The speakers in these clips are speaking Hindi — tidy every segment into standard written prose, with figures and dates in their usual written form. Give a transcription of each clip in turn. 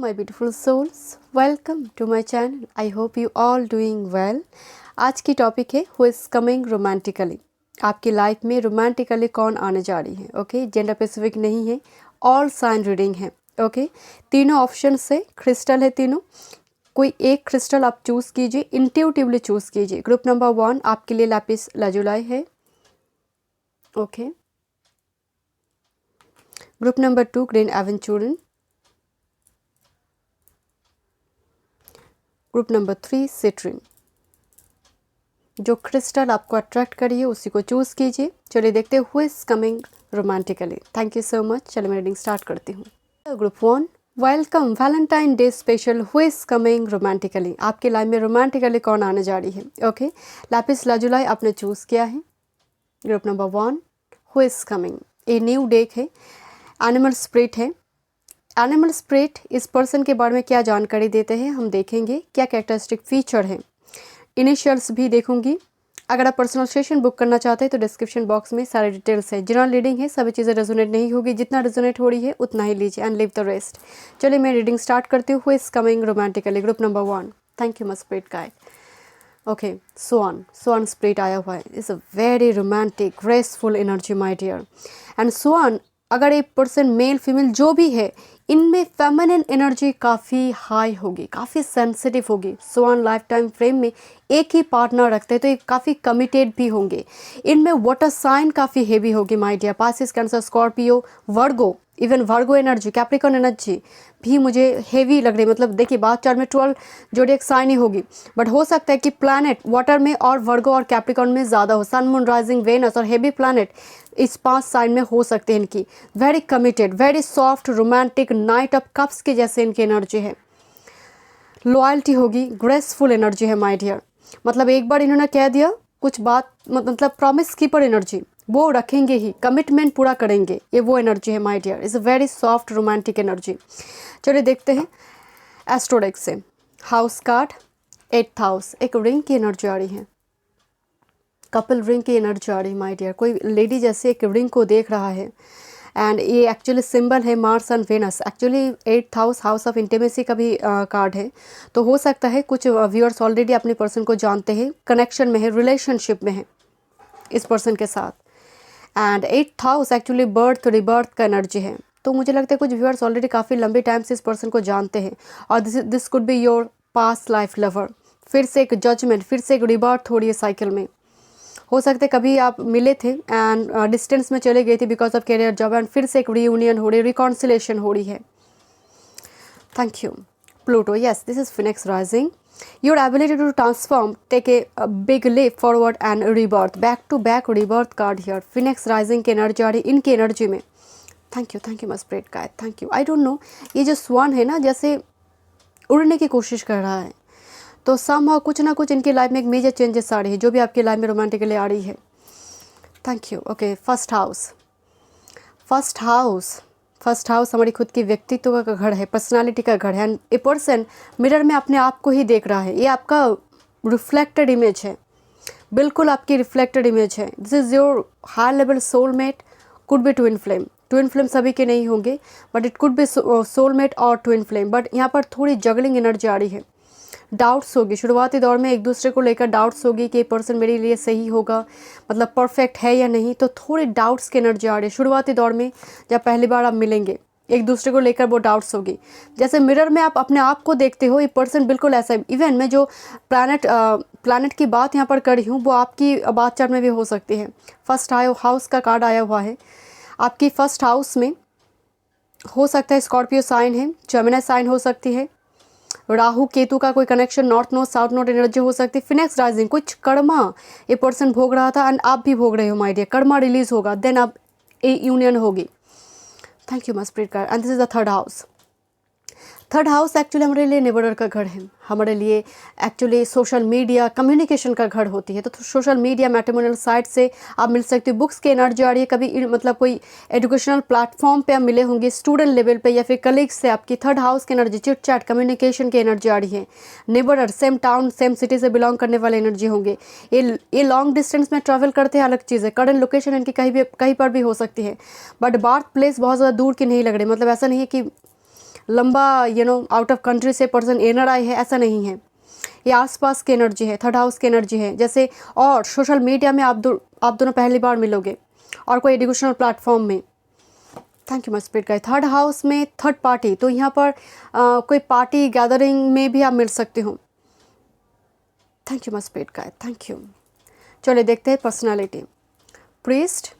my beautiful souls, welcome to my channel. I hope you all doing well. आज की टॉपिक है who is coming romantically. आपकी लाइफ में रोमांटिकली कौन आने जा रही है. ओके, जेंडर स्पेसिफिक नहीं है, ऑल साइन रीडिंग है. ओके, तीनों ऑप्शन से क्रिस्टल है तीनों. कोई एक क्रिस्टल आप चूज़ कीजिए, इंट्यूटिवली चूज़ कीजिए. ग्रुप नंबर 1 आपके लिए लैपिस लाजुलाई है. Okay, group number 2 green aventurine. Group number 3 citrine. जो क्रिस्टल आपको अट्रैक्ट करिए उसी को चूज़ कीजिए. चलिए देखते हैं who is coming romantically. Thank you so much. चलिए मैं रीडिंग स्टार्ट करती हूँ. Group 1, welcome Valentine day special. Who is coming romantically. आपके लाइफ में रोमांटिकली कौन आने जा रही है. ओके, लैपिस लाजुलाई आपने चूज़ किया है. Group number 1, who is coming. ये न्यू डेक है, एनिमल स्पिरिट है. एनिमल स्पिरिट इस पर्सन के बारे में क्या जानकारी देते हैं हम देखेंगे. क्या कैरेक्टरिस्टिक फीचर है, इनिशियल्स भी देखूंगी. अगर आप पर्सनल सेशन बुक करना चाहते हैं तो डिस्क्रिप्शन बॉक्स में सारे डिटेल्स है. जनरल रीडिंग है, सभी चीज़ें रेजोनेट नहीं होगी. जितना रेजोनेट हो रही है उतना ही लीजिए एंड लीव द रेस्ट. चलिए मैं रीडिंग स्टार्ट करती हूँ. Who is coming romantically. Group number 1. Thank you my spirit guide. Okay, swan spirit आया हुआ है. Is a very romantic graceful energy my dear. And swan, अगर एक पर्सन मेल फीमेल जो भी है, इनमें फेमिनिन एनर्जी काफ़ी हाई होगी, काफ़ी सेंसिटिव होगी. स्वान लाइफ टाइम फ्रेम में एक ही पार्टनर रखते हैं तो ये काफ़ी कमिटेड भी होंगे. इनमें वाटर साइन काफ़ी हेवी होगी my dear. Pisces, Cancer, Scorpio, Virgo, even Virgo energy, Capricorn energy भी मुझे हेवी लग रही है. मतलब देखिए बात चार में 12 जोडिएक साइन ही होगी, बट हो सकता है कि प्लैनेट वाटर में और वर्गो और कैप्रिकॉर्न में ज़्यादा हो. सन, मून, राइजिंग, वेनस और हेवी प्लैनेट इस 5 साइन में हो सकते हैं इनकी. Very committed, very soft, romantic, night of cups के जैसे इनकी एनर्जी है. लॉयल्टी होगी, ग्रेसफुल एनर्जी है माय डियर. मतलब एक बार इन्होंने कह दिया कुछ बात, मतलब प्रॉमिस कीपर एनर्जी, वो रखेंगे ही, कमिटमेंट पूरा करेंगे. ये वो एनर्जी है my dear. Is a very soft romantic energy. चलिए देखते हैं एस्ट्रोडेक से. House card, 8th house. एक रिंग की एनर्जी आ रही है, कपल रिंग की एनर्जी आ रही है माय डियर. कोई लेडी जैसे एक रिंग को देख रहा है एंड ये एक्चुअली सिंबल है Mars and Venus. Actually 8th house house of intimacy का भी कार्ड है. तो हो सकता है कुछ व्यूअर्स ऑलरेडी अपने पर्सन को जानते हैं, कनेक्शन में है, रिलेशनशिप में है इस पर्सन के साथ. And 8th house actually birth rebirth का एनर्जी है. तो मुझे लगता है कुछ व्यूअर्स ऑलरेडी काफ़ी लंबे टाइम से इस पर्सन को जानते हैं और this could be your past life lover. फिर से एक जजमेंट, फिर से एक रिबर्थ हो रही है साइकिल में. हो सकता है कभी आप मिले थे एंड डिस्टेंस में चले गए थे because of career job, and फिर से एक रीयूनियन हो रही है, रिकॉन्सिलेशन हो रही है. Thank you. Pluto, yes, this is Phoenix rising. Your ability to transform, take a big leap forward and rebirth. Back to back rebirth card here. Phoenix rising की एनर्जी आ रही इनकी एनर्जी में. Thank you my spirit guide. Thank you. I don't no, ये जो स्वान है ना जैसे उड़ने की कोशिश कर रहा है, तो समहाउ कुछ ना कुछ इनकी लाइफ में एक मेजर चेंजेस आ रही है जो भी आपकी लाइफ में रोमांटिकली आ रही है. Thank you. Okay, first house हमारी खुद की व्यक्तित्व का घर है, पर्सनालिटी का घर है. एंड ए पर्सन मिरर में अपने आप को ही देख रहा है. ये आपका रिफ्लेक्टेड इमेज है, बिल्कुल आपकी रिफ्लेक्टेड इमेज है. This is your high level soulmate. Could be twin flame. Twin flame सभी के नहीं होंगे, but it could be soulmate और ट्विन फ्लेम. बट यहाँ पर थोड़ी जगलिंग एनर्जी आ रही है. डाउट्स होगी शुरुआती दौर में, एक दूसरे को लेकर डाउट्स होगी कि ये पर्सन मेरे लिए सही होगा, मतलब परफेक्ट है या नहीं. तो थोड़ी डाउट्स की एनर्जी आ रही है शुरुआती दौर में. जब पहली बार आप मिलेंगे एक दूसरे को लेकर वो डाउट्स होगी. जैसे मिरर में आप अपने आप को देखते हो, ये पर्सन बिल्कुल ऐसा है. इवन मैं जो प्लैनेट की बात यहाँ पर कर रही हूँ वो आपकी बात चार्ट में भी हो सकती है. फर्स्ट हाउस का कार्ड आया हुआ है. आपकी फर्स्ट हाउस में हो सकता है स्कॉर्पियो साइन है, जेमिनी साइन हो सकती है, राहु केतु का कोई connection, north node south node energy हो सकती है. फिनिक्स राइजिंग, कुछ कर्मा ये पर्सन भोग रहा था एंड आप भी भोग रहे हो माय डियर. कर्मा रिलीज होगा, देन अब ए यूनियन होगी. Thank you my spirit guide. And this is the third house actually हमारे लिए नेबरर का घर है, हमारे लिए एक्चुअली सोशल मीडिया कम्युनिकेशन का घर होती है. तो सोशल मीडिया मैट्रिमोनियल साइट से आप मिल सकते हो. बुक्स की एनर्जी आ रही है, कभी मतलब कोई एजुकेशनल प्लेटफॉर्म पे आप मिले होंगे, स्टूडेंट लेवल पे या फिर कलीग्स से. आपकी थर्ड हाउस की एनर्जी चिट चैट कम्युनिकेशन की एनर्जी आ रही है. नेबरर सेम टाउन सेम सिटी से बिलोंग करने वाले एनर्जी होंगे. ये लॉन्ग डिस्टेंस में ट्रैवल करते हैं, अलग चीज़ है. करंट लोकेशन इनकी कहीं पर भी हो सकती है, बट बर्थ प्लेस बहुत ज़्यादा दूर की नहीं लग रही. मतलब ऐसा नहीं है कि लंबा आउट ऑफ कंट्री से पर्सन एनआरआई है, ऐसा नहीं है। ये आसपास की एनर्जी है, थर्ड हाउस की एनर्जी है। जैसे और सोशल मीडिया में आप दोनों पहली बार मिलोगे, और कोई एजुकेशनल प्लेटफॉर्म में। Thank you my spirit guide. Third house में थर्ड पार्टी, तो यहाँ पर कोई पार्टी गैदरिंग में भी आप मिल सकते हो। Thank you my spirit guide, thank you. चलिए देखते हैं पर्सनालिटी। प्रीस्ट,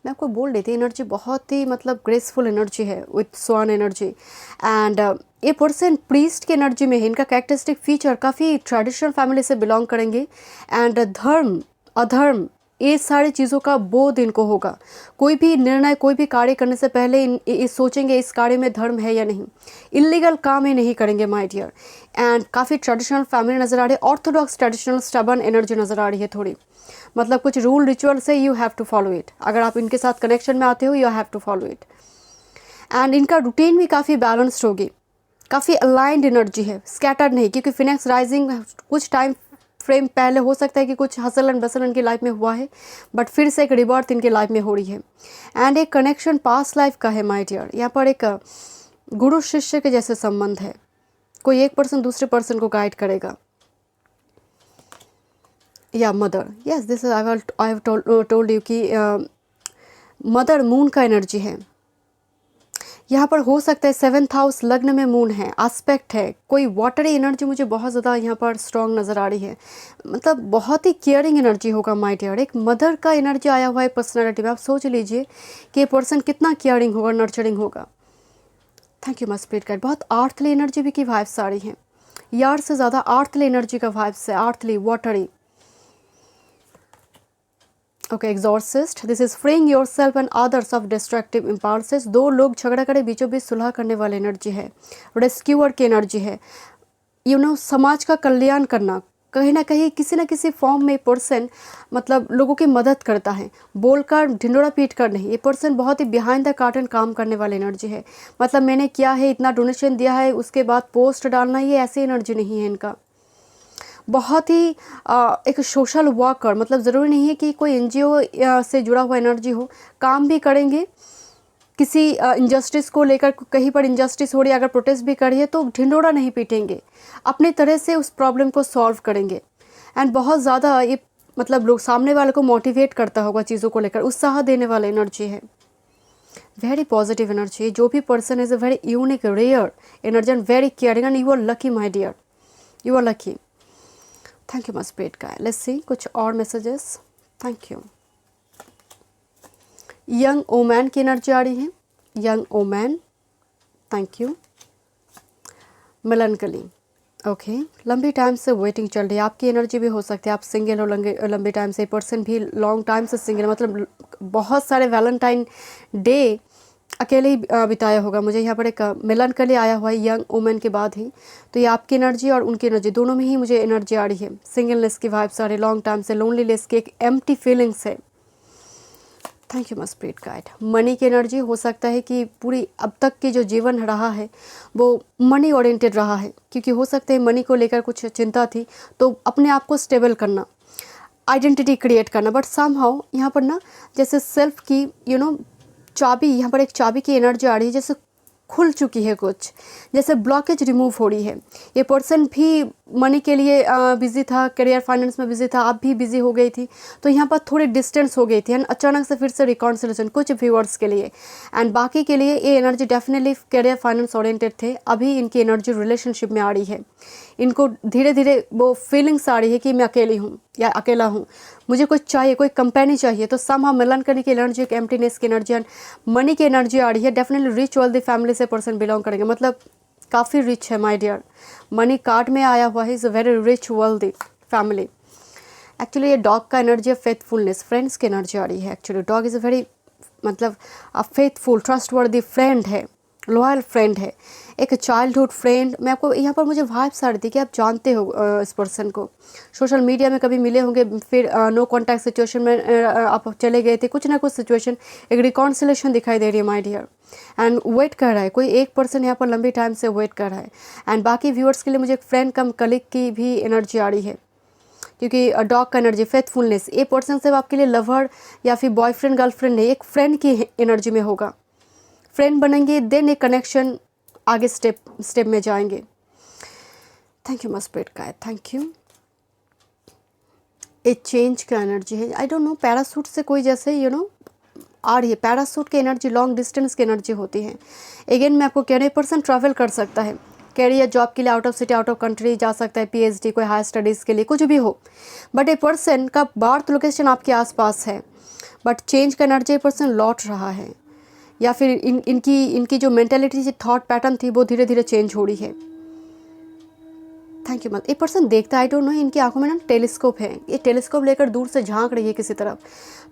मैं आपको बोल रही थी एनर्जी बहुत ही मतलब ग्रेसफुल एनर्जी है विथ स्वान एनर्जी। एंड ये पर्सन प्रीस्ट की एनर्जी में है। इनका कैरेक्टरिस्टिक फीचर काफ़ी ट्रेडिशनल फैमिली से बिलोंग करेंगे। एंड धर्म अधर्म ये सारी चीज़ों का बोध इनको होगा। कोई भी निर्णय, कोई भी कार्य करने से पहले ये सोचेंगे इस कार्य में धर्म है या नहीं। इलीगल काम ही नहीं करेंगे माय डियर। एंड काफ़ी ट्रेडिशनल फैमिली नज़र आ रही है। ऑर्थोडॉक्स ट्रेडिशनल स्टबर्न एनर्जी नज़र आ रही है थोड़ी। मतलब कुछ रूल रिचुअल से you have to follow it. अगर आप इनके साथ कनेक्शन में आते हो, you have to follow it. And इनका रूटीन भी काफ़ी बैलेंस्ड होगी, काफ़ी अलाइंड एनर्जी है, स्कैटर्ड नहीं। क्योंकि फिनेक्स राइजिंग कुछ टाइम फ्रेम पहले हो सकता है कि कुछ हसल एंड बसल इनकी लाइफ में हुआ है, बट फिर से एक रिबर्थ इनके लाइफ में हो रही है। एंड एक कनेक्शन पास्ट लाइफ का है माय डियर। यहाँ पर एक गुरु शिष्य के जैसे संबंध है। कोई एक पर्सन दूसरे पर्सन को गाइड करेगा। या mother, yes this I have told you कि मदर मून का एनर्जी है। यहाँ पर हो सकता है 7th हाउस लग्न में मून है, एस्पेक्ट है। कोई वाटरी एनर्जी मुझे बहुत ज़्यादा यहाँ पर स्ट्रॉन्ग नज़र आ रही है। मतलब बहुत ही केयरिंग एनर्जी होगा माय डियर। एक मदर का एनर्जी आया हुआ है पर्सनैलिटी में। आप सोच लीजिए कि ये पर्सन कितना केयरिंग होगा, नर्चरिंग होगा। Thank you my spirit guide. बहुत आर्थली एनर्जी भी की वाइब्स आ रही हैं। यार से ज़्यादा आर्थली एनर्जी का वाइब्स है, earthly watery. Okay, exorcist, this is freeing yourself and others of destructive impulses. दो लोग झगड़ा करे, बीचों बीच सुलह करने वाली एनर्जी है। रेस्क्यूअर की एनर्जी है। समाज का कल्याण करना, कहीं ना कहीं किसी न किसी फॉर्म में पर्सन मतलब लोगों की मदद करता है। बोलकर ढिंडोरा पीट कर नहीं। ये पर्सन बहुत ही बिहाइंड द कर्टन काम करने वाली एनर्जी है। मतलब मैंने किया है, इतना डोनेशन दिया है, उसके बाद पोस्ट डालना, ये ऐसी एनर्जी नहीं है इनका। बहुत ही एक सोशल वर्कर, मतलब ज़रूरी नहीं है कि कोई एनजीओ से जुड़ा हुआ एनर्जी हो। काम भी करेंगे, किसी इंजस्टिस को लेकर कहीं पर इंजस्टिस हो रही है, अगर प्रोटेस्ट भी करी है तो ढिंडोरा नहीं पीटेंगे, अपनी तरह से उस प्रॉब्लम को सॉल्व करेंगे। एंड बहुत ज़्यादा ये मतलब लोग सामने वाले को मोटिवेट करता होगा चीज़ों को लेकर, उत्साह देने वाला एनर्जी है। Very positive energy. जो भी person is a very unique rare energy and very caring and you are lucky my dear, you are lucky. Thank you my spirit guide. Let's see कुछ और messages. Thank you. Young woman की एनर्जी आ रही है। Young woman, thank you. Melancholy, okay, लंबी टाइम से वेटिंग चल रही है। आपकी एनर्जी भी हो सकती है आप सिंगल हो लंबे टाइम से। पर्सन भी लॉन्ग टाइम से सिंगल, मतलब बहुत सारे वैलेंटाइन डे अकेले ही बिताया होगा। मुझे यहाँ पर एक मेलनकली आया हुआ है यंग वुमेन के बाद ही। तो ये आपकी एनर्जी और उनकी एनर्जी दोनों में ही मुझे एनर्जी आ रही है। सिंगलनेस की वाइब्स आ रही है, लॉन्ग टाइम से लोनलीनेस की एक एम्प्टी फीलिंग्स है। Thank you my spirit guide. Money की एनर्जी हो सकता है कि पूरी अब तक की जो जीवन रहा है वो मनी ओरिएंटेड रहा है, क्योंकि हो सकता है मनी को लेकर कुछ चिंता थी, तो अपने आप को स्टेबल करना, आइडेंटिटी क्रिएट करना। बट समहाउ यहाँ पर ना जैसे सेल्फ की चाबी, यहाँ पर एक चाबी की एनर्जी आ रही है, जैसे खुल चुकी है कुछ, जैसे ब्लॉकेज रिमूव हो रही है। ये पर्सन भी मनी के लिए बिजी था, करियर फाइनेंस में बिजी था, आप भी बिजी हो गई थी, तो यहाँ पर थोड़ी डिस्टेंस हो गई थी एंड अचानक से फिर से रिकॉन्सिलेशन कुछ व्यूअर्स के लिए। एंड बाकी के लिए ये energy definitely career finance oriented थे। अभी इनकी एनर्जी रिलेशनशिप में आ रही है। इनको धीरे धीरे वो फीलिंग्स आ रही है कि मैं अकेली हूँ या अकेला हूँ, मुझे कुछ चाहिए, कोई कंपेनी चाहिए। तो समहाउ मिलन करने की एनर्जी, एक एम्प्टीनेस की एनर्जी एंड मनी की एनर्जी आ रही है। डेफिनेटली रिच वेल्दी फैमिली से पर्सन बिलोंग करेंगे, मतलब काफ़ी रिच है माय डियर। मनी कार्ड में आया हुआ है, is a very rich wealthy family. Actually ये डॉग का एनर्जी है, फेथफुलनेस, फ्रेंड्स की एनर्जी आ रही है। Actually dog is a very मतलब फेथफुल ट्रस्टवर्दी फ्रेंड है, लॉयल फ्रेंड है, एक चाइल्डहुड फ्रेंड। मैं आपको यहाँ पर मुझे वाइब्स आ रही थी कि आप जानते हो इस पर्सन को, सोशल मीडिया में कभी मिले होंगे, फिर नो कॉन्टैक्ट सिचुएशन में आप चले गए थे, कुछ ना कुछ सिचुएशन, एक रिकॉन्सिलेशन दिखाई दे रही है माय डियर। एंड वेट कर रहा है, कोई एक पर्सन यहाँ पर लंबी टाइम से वेट कर रहा है। एंड बाकी व्यूअर्स के लिए मुझे एक फ्रेंड कम कलीग की भी एनर्जी आ रही है, क्योंकि डॉग का एनर्जी फेथफुलनेस। ये पर्सन सिर्फ आपके लिए लवर या फिर बॉयफ्रेंड गर्लफ्रेंड नहीं, एक फ्रेंड की एनर्जी में होगा। फ्रेंड बनेंगे, देन एक कनेक्शन आगे स्टेप में जाएंगे। Thank you my spirit guide, thank you. एक चेंज का एनर्जी है, आई डोंट नो, पैरासूट से कोई जैसे आ रही है, पैरासूट की एनर्जी लॉन्ग डिस्टेंस की एनर्जी होती है। अगेन मैं आपको कह रही हूँ पर्सन ट्रैवल कर सकता है, कैरियर जॉब के लिए out of city out of country जा सकता है, पीएचडी कोई हायर स्टडीज़ के लिए, कुछ भी हो, बट ए पर्सन का बर्थ लोकेशन आपके आसपास है, बट चेंज का एनर्जी पर्सन लौट रहा है, या फिर इनकी जो मेंटेलिटी थॉट पैटर्न थी वो धीरे धीरे चेंज हो रही है। थैंक यू मत। एक पर्सन देखता है, आई डोंट नो, इनकी आंखों में ना टेलीस्कोप है, ये टेलीस्कोप लेकर दूर से झांक रही है किसी तरफ।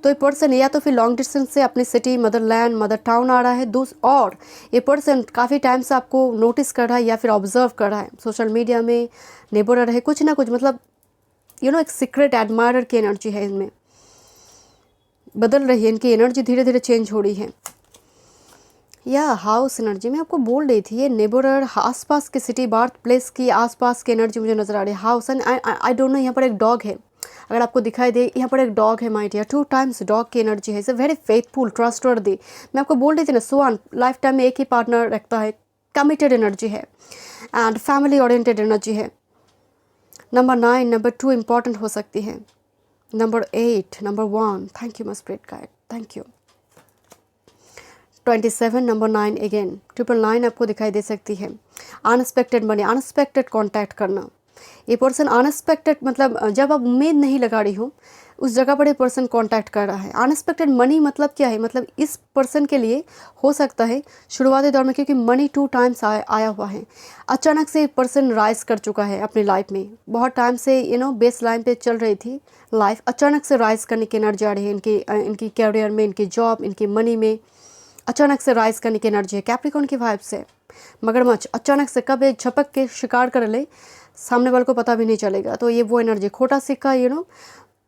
तो ये पर्सन या तो फिर लॉन्ग डिस्टेंस से अपनी सिटी, मदरलैंड, मदर टाउन आ रहा है, और ये पर्सन काफ़ी टाइम से आपको नोटिस कर रहा है या फिर ऑब्जर्व कर रहा है, सोशल मीडिया में, नेबर है, कुछ ना कुछ, मतलब एक सीक्रेट एडमायरर की एनर्जी है, इनमें बदल रही है, इनकी एनर्जी धीरे धीरे चेंज हो रही है। या हाउस एनर्जी मैं आपको बोल रही थी, ये नेबरर, आसपास की सिटी, बर्थ प्लेस की आसपास की एनर्जी मुझे नज़र आ रही है। House and I don't no, यहाँ पर एक डॉग है, अगर आपको दिखाई दे, यहाँ पर एक डॉग है माय डियर, 2 टाइम्स डॉग की एनर्जी है, it's a very faithful, trustworthy. मैं आपको बोल रही थी ना, स्वान लाइफ टाइम में एक ही पार्टनर रखता है, कमिटेड एनर्जी है एंड फैमिली ओरिएंटेड एनर्जी है। नंबर 9, नंबर 2 इंपॉर्टेंट हो सकती है, number 8, number 1, thank you my spirit guide, thank you. 27, number 9 again, 999 आपको दिखाई दे सकती है। अनएक्सपेक्टेड मनी, अनएक्सपेक्टेड कांटेक्ट करना, ये पर्सन अनएक्सपेक्टेड, मतलब जब आप उम्मीद नहीं लगा रही हो उस जगह पर ये पर्सन कांटेक्ट कर रहा है। अनएक्सपेक्टेड मनी मतलब क्या है, मतलब इस पर्सन के लिए हो सकता है शुरुआती दौर में, क्योंकि मनी 2 टाइम्स आया हुआ है, अचानक से पर्सन राइज कर चुका है अपनी लाइफ में, बहुत टाइम से बेस लाइन पे चल रही थी लाइफ, अचानक से राइज करने की एनर्जी आ रही है इनकी कैरियर में, इनकी जॉब, इनकी मनी में, अचानक से राइज करने की एनर्जी है। कैप्रिकॉर्न की वाइब से मगरमच्छ अचानक से कब एक झपक के शिकार कर ले, सामने वाले को पता भी नहीं चलेगा। तो ये वो एनर्जी, खोटा सिक्का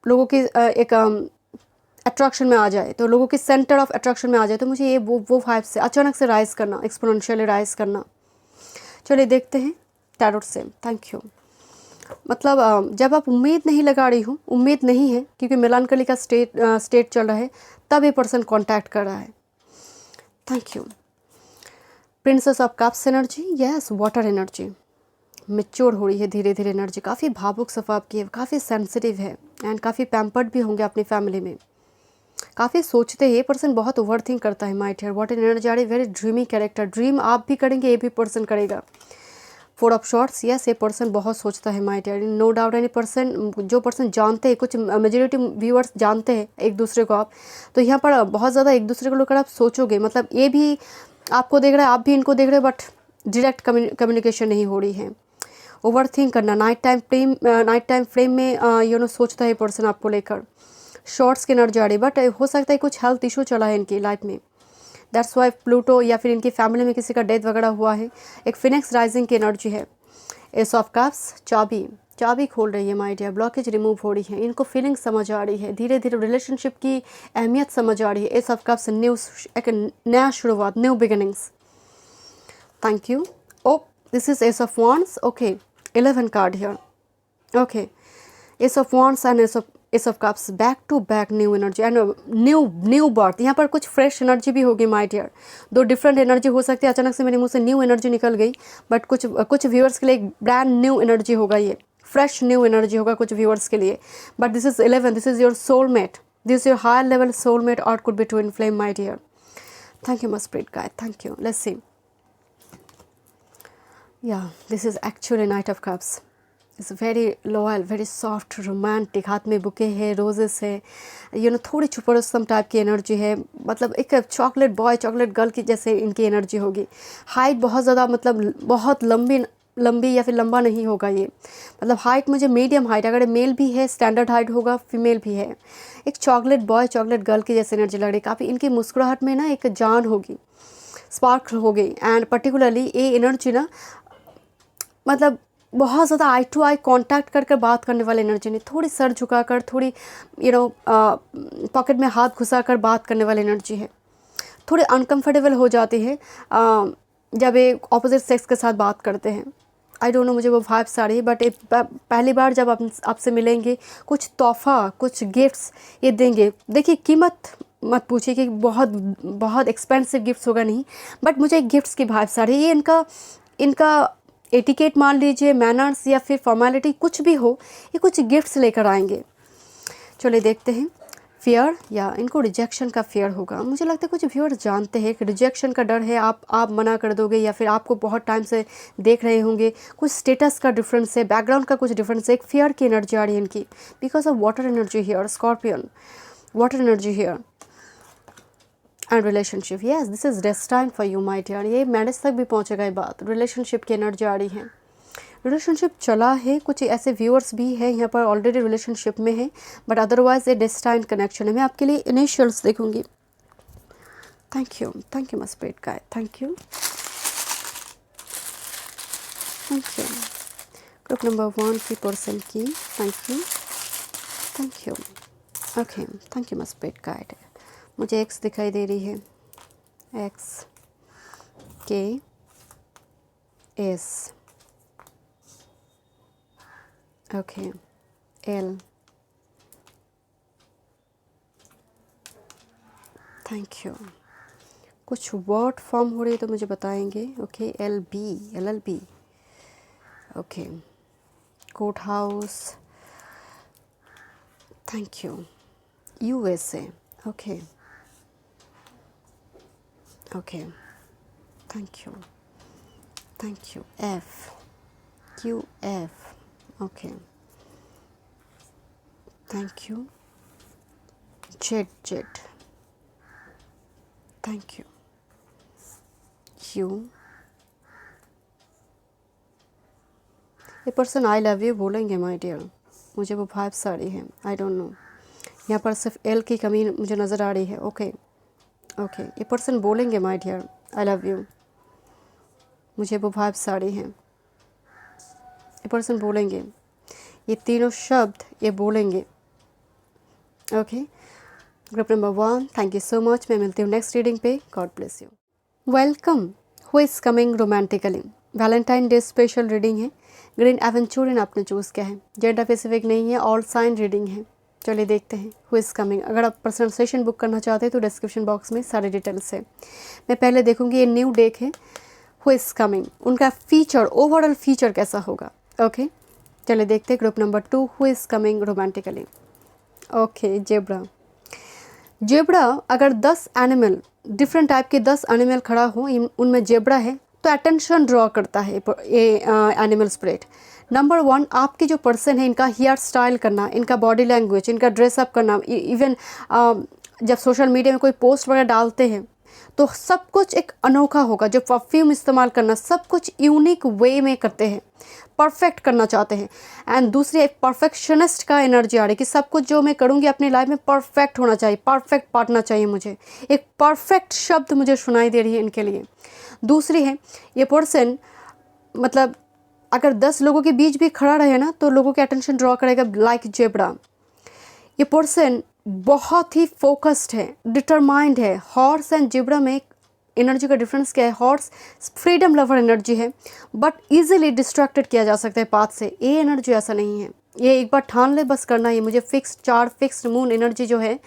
लोगों की एक अट्रैक्शन में आ जाए, तो लोगों की सेंटर ऑफ अट्रैक्शन में आ जाए, तो मुझे ये वो वाइब से अचानक से राइज करना, एक्सपोनेंशियली राइज करना। चलिए देखते हैं टैरोट से, थैंक यू। मतलब जब आप उम्मीद नहीं लगा रही हूँ, उम्मीद नहीं है, क्योंकि मेलानकली का स्टेट चल रहा है, तब ये पर्सन कॉन्टैक्ट कर रहा है। Thank you. Princess of cups energy, yes, water energy mature हो रही है धीरे धीरे, एनर्जी काफ़ी भावुक स्वभाव की है, काफ़ी सेंसिटिव है एंड काफ़ी पैम्पर्ड भी होंगे अपनी फैमिली में, काफ़ी सोचते हैं, ये पर्सन बहुत ओवरथिंक करता है माय डियर। वाटर एनर्जी आ रही, वेरी ड्रीमी कैरेक्टर, ड्रीम आप भी करेंगे, ये भी पर्सन करेगा। 4 ऑफ शॉर्ट्स, यस, ये पर्सन बहुत सोचता है my dear, no doubt. Any person, जो पर्सन जानते हैं, कुछ मेजोरिटी व्यूअर्स जानते हैं एक दूसरे को आप, तो यहाँ पर बहुत ज़्यादा एक दूसरे को लेकर आप सोचोगे, मतलब ये भी आपको देख रहा है, आप भी इनको देख रहे हो, बट डायरेक्ट कम्युनिकेशन नहीं हो रही है। ओवर थिंक करना, नाइट टाइम फ्रेम में सोचता है पर्सन आपको लेकर। शॉर्ट्स की एनर्जी आ रही, बट हो सकता है कुछ हेल्थ इशू चला है इनकी लाइफ में, दैट्स वाई प्लूटो, या फिर इनकी फैमिली में किसी का डेथ वगैरह हुआ है। एक फिनिक्स राइजिंग की एनर्जी है। एस ऑफ कप्स, चाबी खोल रही है माय डियर, ब्लॉकेज रिमूव हो रही है, इनको फीलिंग समझ आ रही है, धीरे धीरे रिलेशनशिप की अहमियत समझ आ रही है। एस ऑफ कप्स, एक नया शुरुआत, new beginnings, thank you. Oh this is ace of wands, okay, 11 card here, okay, ace of wands and ace of cups, back to back new energy and new birth. यहाँ पर कुछ फ्रेश एनर्जी भी होगी माय डियर, 2 डिफरेंट एनर्जी हो सकती है। अचानक से मेरे मुंह से न्यू एनर्जी निकल गई, बट कुछ व्यूअर्स के लिए एक ब्रांड न्यू एनर्जी होगा, ये फ्रेश न्यू एनर्जी होगा कुछ व्यूअर्स के लिए। But this is 11, this is your soulmate, this is your higher level soulmate, और could be twin flame my dear. Thank you my spirit guide, thank you. Let's see, या this is actually knight of cups, is very loyal, very soft, romantic, हाथ में बुके है, रोजेस है, थोड़ी छुपरस्तम टाइप की एनर्जी है, मतलब एक चॉकलेट बॉय चॉकलेट गर्ल की जैसे इनकी एनर्जी होगी। हाइट बहुत ज़्यादा, मतलब बहुत लंबी या फिर लंबा नहीं होगा ये, मतलब हाइट मुझे मीडियम हाइट, अगर मेल भी है स्टैंडर्ड हाइट होगा, फीमेल भी है, एक चॉकलेट बॉय चॉकलेट गर्ल की जैसे एनर्जी लग रही है। काफ़ी इनकी मुस्कुराहट में ना एक जान होगी, स्पार्क होगी, एंड पर्टिकुलरली ये एनर्जी ना, मतलब बहुत ज़्यादा आई टू आई कांटेक्ट कर बात करने वाली एनर्जी नहीं, थोड़ी सर झुकाकर, थोड़ी पॉकेट में हाथ घुसाकर बात करने वाली एनर्जी है। थोड़ी अनकंफर्टेबल हो जाती है जब एक ऑपोजिट सेक्स के साथ बात करते हैं। आई डोंट नो, मुझे वो वाइब्स आ रही है, बट पहली बार जब आपसे मिलेंगे, कुछ तोहफा, कुछ गिफ्ट्स ये देंगे। देखिए कीमत मत पूछिए कि बहुत बहुत एक्सपेंसिव गिफ्ट्स होगा, नहीं, बट मुझे गिफ्ट्स की वाइब्स आ रही है। ये इनका एटिकेट मान लीजिए, मैनर्स या फिर फॉर्मेलिटी कुछ भी हो, ये कुछ गिफ्ट्स लेकर आएंगे। चलिए देखते हैं। फियर, या इनको रिजेक्शन का फियर होगा। मुझे लगता है कुछ व्यूअर्स जानते हैं कि रिजेक्शन का डर है, आप मना कर दोगे, या फिर आपको बहुत टाइम से देख रहे होंगे, कुछ स्टेटस का डिफरेंस है, बैकग्राउंड का कुछ डिफरेंस है, एक फियर की एनर्जी आ रही है इनकी, because of water energy here, scorpion, water energy here and relationship. Yes, this is destined for you my dear. ये मैरिज तक भी पहुंचेगा ये बात। रिलेशनशिप की एनर्जी आ रही है, रिलेशनशिप चला है, कुछ ऐसे व्यूअर्स भी हैं यहाँ पर ऑलरेडी रिलेशनशिप में है, बट अदरवाइज ये डेस्टाइन्ड कनेक्शन है। मैं आपके लिए इनिशियल्स देखूंगी। Thank you my spirit guide, thank you. Group number 1 की पर्सन की, thank you. Okay, thank you my spirit guide. मुझे एक्स दिखाई दे रही है, X K S, okay, L, thank you. कुछ वर्ड फॉर्म हो रही है तो मुझे बताएंगे। Okay, L L B, okay, court house, thank you. USA, okay, okay, thank you. F, Q F, okay, thank you. Z, thank you. Q, ये पर्सन आई लव यू बोलेंगे माय डियर, मुझे वो वाइब्स आ रही है, आई डोंट नो। यहाँ पर सिर्फ एल की कमी मुझे नज़र आ रही है। ओके, ये पर्सन बोलेंगे my dear I love you, मुझे वो वाइब्स आ रही हैं। ये पर्सन बोलेंगे, ये तीनों शब्द ये बोलेंगे। Okay, group number 1, thank you so much. मैं मिलती हूँ नेक्स्ट रीडिंग पे। God bless you. Welcome, who is coming romantically. Valentine day special reading है। ग्रीन एवेंचुरियन आपने चूज़ किया है, जेंडर स्पेसिफिक नहीं है, ऑल साइन रीडिंग है। चलिए देखते हैं हु इज़ कमिंग। अगर आप पर्सनल सेशन बुक करना चाहते हैं तो डिस्क्रिप्शन बॉक्स में सारे डिटेल्स है। मैं पहले देखूंगी, ये न्यू डेक है, हु इज़ कमिंग, उनका फीचर, ओवरऑल फीचर कैसा होगा। ओके, चलिए देखते हैं। Group number 2, who is coming romantically. Okay, zebra अगर 10 एनिमल, डिफरेंट टाइप के 10 एनिमल खड़ा हो, उनमें जेब्रा है तो अटेंशन ड्रॉ करता है ये एनिमल स्पिरिट। नंबर 1, आपके जो पर्सन है, इनका हेयर स्टाइल करना, इनका बॉडी लैंग्वेज, इनका ड्रेसअप करना, इवन जब सोशल मीडिया में कोई पोस्ट वगैरह डालते हैं तो सब कुछ एक अनोखा होगा। जो परफ्यूम इस्तेमाल करना, सब कुछ यूनिक वे में करते हैं, परफेक्ट करना चाहते हैं। एंड दूसरी एक परफेक्शनिस्ट का एनर्जी आ रही है कि सब कुछ जो मैं करूँगी अपनी लाइफ में परफेक्ट होना चाहिए, परफेक्ट पार्टनर चाहिए मुझे। एक परफेक्ट शब्द मुझे सुनाई दे रही है इनके लिए। दूसरी है, ये पर्सन मतलब अगर 10 लोगों के बीच भी खड़ा रहे ना तो लोगों के अटेंशन ड्रॉ करेगा, लाइक जेब्रा। ये पर्सन बहुत ही फोकस्ड है, डिटरमाइंड है। हॉर्स एंड जेब्रा में एनर्जी का डिफरेंस क्या है? हॉर्स फ्रीडम लवर एनर्जी है, बट इजीली डिस्ट्रैक्टेड किया जा सकता है पाथ से। ये एनर्जी ऐसा नहीं है, ये एक बार ठान ले बस करना है मुझे। फिक्स्ड मून एनर्जी जो है,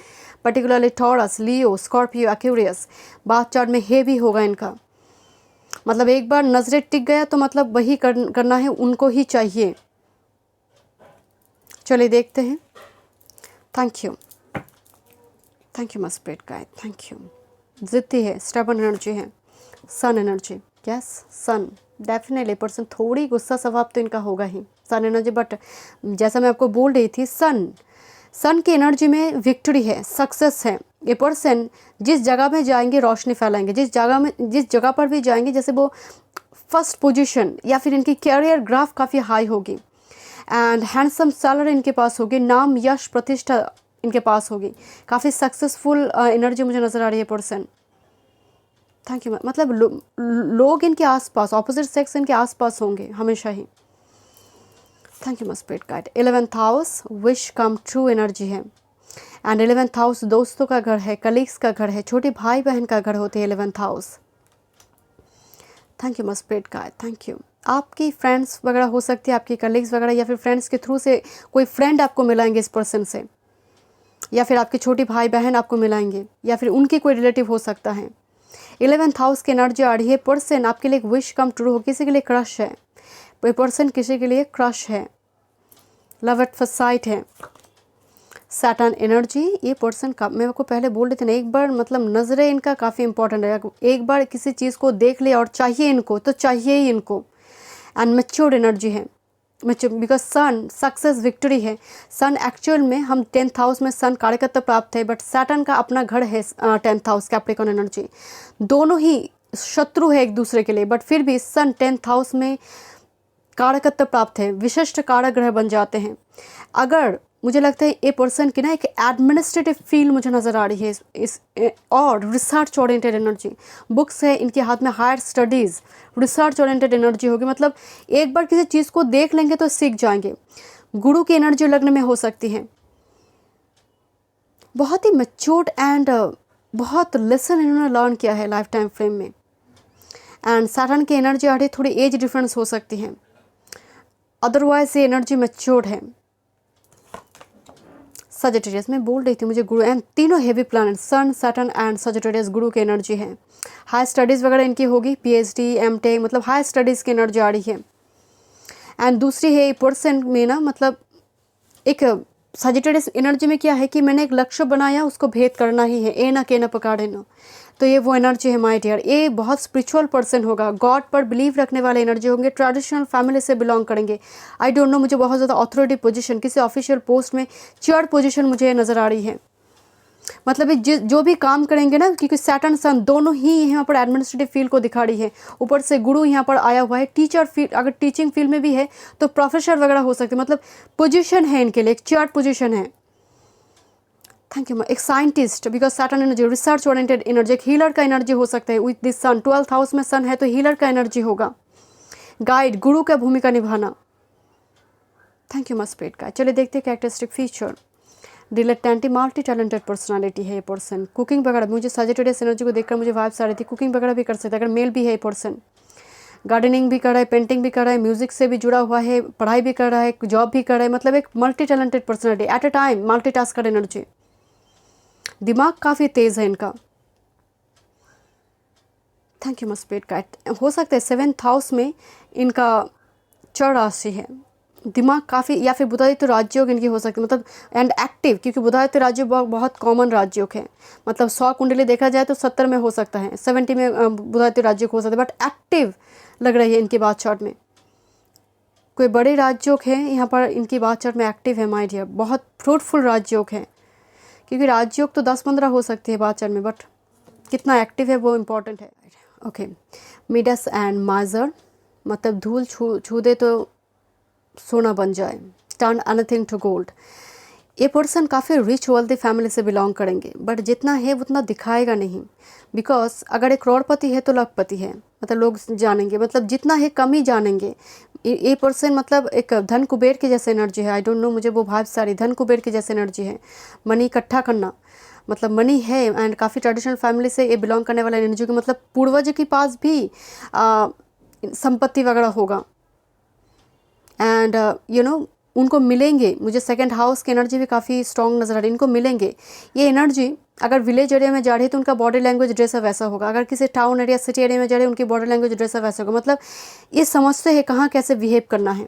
पर्टिकुलरली टॉरस, लियो, स्कॉर्पियो, एक्वेरियस, बात चार्ट में हेवी होगा इनका। मतलब एक बार नजरें टिक गया तो मतलब वही करना है, उनको ही चाहिए। चलिए देखते हैं। Thank you my spirit guide, thank you. जिद्दी है, स्टेबल एनर्जी है, सन एनर्जी, यस सन। डेफिनेटली पर्सन थोड़ी गुस्सा स्वभाव तो इनका होगा ही, सन एनर्जी। बट जैसा मैं आपको बोल रही थी, सन की एनर्जी में विक्ट्री है, सक्सेस है। ये पर्सन जिस जगह में जाएंगे रोशनी फैलाएंगे, जिस जगह पर भी जाएंगे, जैसे वो फर्स्ट पोजीशन या फिर इनकी कैरियर ग्राफ काफ़ी हाई होगी एंड हैंडसम सैलरी इनके पास होगी, नाम यश प्रतिष्ठा इनके पास होगी। काफ़ी सक्सेसफुल एनर्जी मुझे नज़र आ रही है पर्सन। Thank you. मतलब लोग इनके आसपास, ऑपोजिट सेक्स इनके आसपास होंगे हमेशा ही। Thank you my spirit guide. 11th house wish come true energy है एंड 11th हाउस दोस्तों का घर है, कलीग्स का घर है, छोटे भाई बहन का घर होते हैं 11th house. Thank you my spirit guide, thank you. आपकी फ्रेंड्स वगैरह हो सकती है, आपकी कलीग्स वगैरह, या फिर फ्रेंड्स के थ्रू से कोई फ्रेंड आपको मिलाएंगे इस पर्सन से। या फिर आपके छोटे भाई बहन आपको मिलाएंगे, या फिर उनकी कोई रिलेटिव हो सकता है। 11th हाउस की एनर्जी आ रही है, पर्सन आपके लिए एक विश कम ट्रू हो, किसी के लिए क्रश है, कोई पर्सन किसी के लिए क्रश है, लव एट फर्स्ट साइट है। सैटर्न एनर्जी, ये पर्सन का मैं आपको पहले बोल रही थी ना, एक बार मतलब नज़रें इनका काफ़ी इंपॉर्टेंट है, एक बार किसी चीज़ को देख लिया और चाहिए इनको तो चाहिए ही इनको। एंड मैच्योर्ड एनर्जी है, बिकॉज सन सक्सेस विक्ट्री है। सन एक्चुअल में हम 10th हाउस में सन कार्यकर्ता प्राप्त है, बट सैटर्न का अपना घर है 10th हाउस कैप्रिकॉर्न एनर्जी, दोनों ही शत्रु है एक दूसरे के लिए, बट फिर भी सन 10th हाउस में कारकत्व प्राप्त है, विशिष्ट कारक ग्रह बन जाते हैं। अगर मुझे लगता है ये पर्सन की ना एक एडमिनिस्ट्रेटिव फील्ड मुझे नज़र आ रही है इस और रिसर्च ओरिएंटेड एनर्जी, बुक्स है इनके हाथ में, higher studies, research oriented energy होगी, मतलब एक बार किसी चीज़ को देख लेंगे तो सीख जाएंगे। गुरु की एनर्जी लग्न में हो सकती है, बहुत ही मैच्योर्ड एंड बहुत लेसन इन्होंने लर्न किया है लाइफ टाइम फ्रेम में। एंड सैटर्न की एनर्जी आ रही है, थोड़ी एज डिफरेंस हो सकती है, अदरवाइज ये एनर्जी मैच्योर्ड है। सजिटेरियस में बोल रही थी मुझे गुरु, एंड तीनों heavy planet sun Saturn and Sagittarius गुरु की एनर्जी है। हाई स्टडीज़ वगैरह इनकी होगी, PhD M.Tech, मतलब हाई स्टडीज़ की एनर्जी आ रही है। एंड दूसरी है पर्सन में ना, मतलब एक सजिटेरियस एनर्जी में क्या है कि मैंने एक लक्ष्य बनाया, उसको भेद करना ही है, ए ना के ना पकाड़े ना, तो ये वो एनर्जी है माय डियर। ये बहुत स्पिरिचुअल पर्सन होगा, गॉड पर बिलीव रखने वाले एनर्जी होंगे, ट्रेडिशनल फैमिली से बिलोंग करेंगे। आई डोंट नो, मुझे बहुत ज़्यादा अथॉरिटी पोजीशन, किसी ऑफिशियल पोस्ट में चेयर पोजीशन मुझे नज़र आ रही है। मतलब ये जो भी काम करेंगे ना, क्योंकि सैटर्न सन दोनों ही यहाँ पर एडमिनिस्ट्रेटिव फील्ड को दिखा रही है, ऊपर से गुरु यहाँ पर आया हुआ है। टीचर फील्ड, अगर टीचिंग फील्ड में भी है तो प्रोफेसर वगैरह हो सकते हैं, मतलब पोजीशन है इनके लिए, एक चेयर पोजीशन है। Thank you. एक scientist, because Saturn energy research oriented energy, एक हीलर का एनर्जी हो सकता है with this sun. 12th house में सन है तो हीलर का एनर्जी होगा, गाइड, गुरु का भूमिका निभाना। थैंक यू मस्पेट का। चलिए देखते हैं characteristic feature. Dilettante, multi talented personality है ये पर्सन। कुकिंग वगैरह, मुझे सजिटेरियस एनर्जी को देखकर मुझे वाइब्स आ रही थी, कुकिंग वगैरह भी कर सकते हैं अगर मेल भी है ये पर्सन। गार्डनिंग भी कर रहा है, पेंटिंग भी कर रहा है, म्यूजिक से भी जुड़ा हुआ है, पढ़ाई भी कर रहा है, जॉब भी कर रहा है, मतलब एक multi talented personality, at a time multitasker energy. दिमाग काफ़ी तेज़ है इनका। थैंक यू मस्पेट का। हो सकता है 7th हाउस में इनका चर राशि है, दिमाग काफ़ी, या फिर बुधादित्य राजयोग इनकी हो सकती है, मतलब एंड एक्टिव, क्योंकि बुधादित्य राजयोग बहुत कॉमन राजयोग है, मतलब 100 कुंडली देखा जाए तो 70 में हो सकता है, 70 में बुधादित्य राजयोग हो सकता है, बट एक्टिव लग रही है इनकी बात चार्ट में। कोई बड़े राजयोग है यहाँ पर इनकी बात चार्ट में एक्टिव है माय डियर, बहुत फ्रूटफुल राजयोग है, क्योंकि राजयोग तो 10-15 हो सकती है बात चार्ट में, बट कितना एक्टिव है वो इम्पॉर्टेंट है। ओके, मिडस एंड माजर, मतलब धूल छू दे तो सोना बन जाए, टर्न एनीथिंग टू गोल्ड। ये पर्सन काफ़ी रिच वेल्दी फैमिली से बिलोंग करेंगे, बट जितना है उतना दिखाएगा नहीं, बिकॉज अगर एक करोड़पति है तो लखपति है, मतलब लोग जानेंगे, मतलब जितना है कम ही जानेंगे। ये पर्सन मतलब एक धन कुबेर की जैसे एनर्जी है, आई डोंट नो, मुझे वो भाव सारी धन कुबेर की जैसे एनर्जी है। मनी इकट्ठा करना, मतलब मनी है, एंड काफ़ी ट्रेडिशनल फैमिली से ये बिलोंग करने वाला एनर्जी को, मतलब पूर्वज के पास भी संपत्ति वगैरह होगा, एंड यू नो उनको मिलेंगे। मुझे 2nd हाउस की एनर्जी भी काफ़ी स्ट्रॉन्ग नजर आ रही है, इनको मिलेंगे ये एनर्जी। अगर विलेज एरिया में जा रही है तो उनका बॉडी लैंग्वेज ड्रेसअप वैसा होगा, अगर किसी टाउन एरिया सिटी एरिया में जा रही है उनकी बॉडी लैंग्वेज ड्रेसअप वैसा होगा, मतलब ये समझते हैं कहाँ कैसे बिहेव करना है,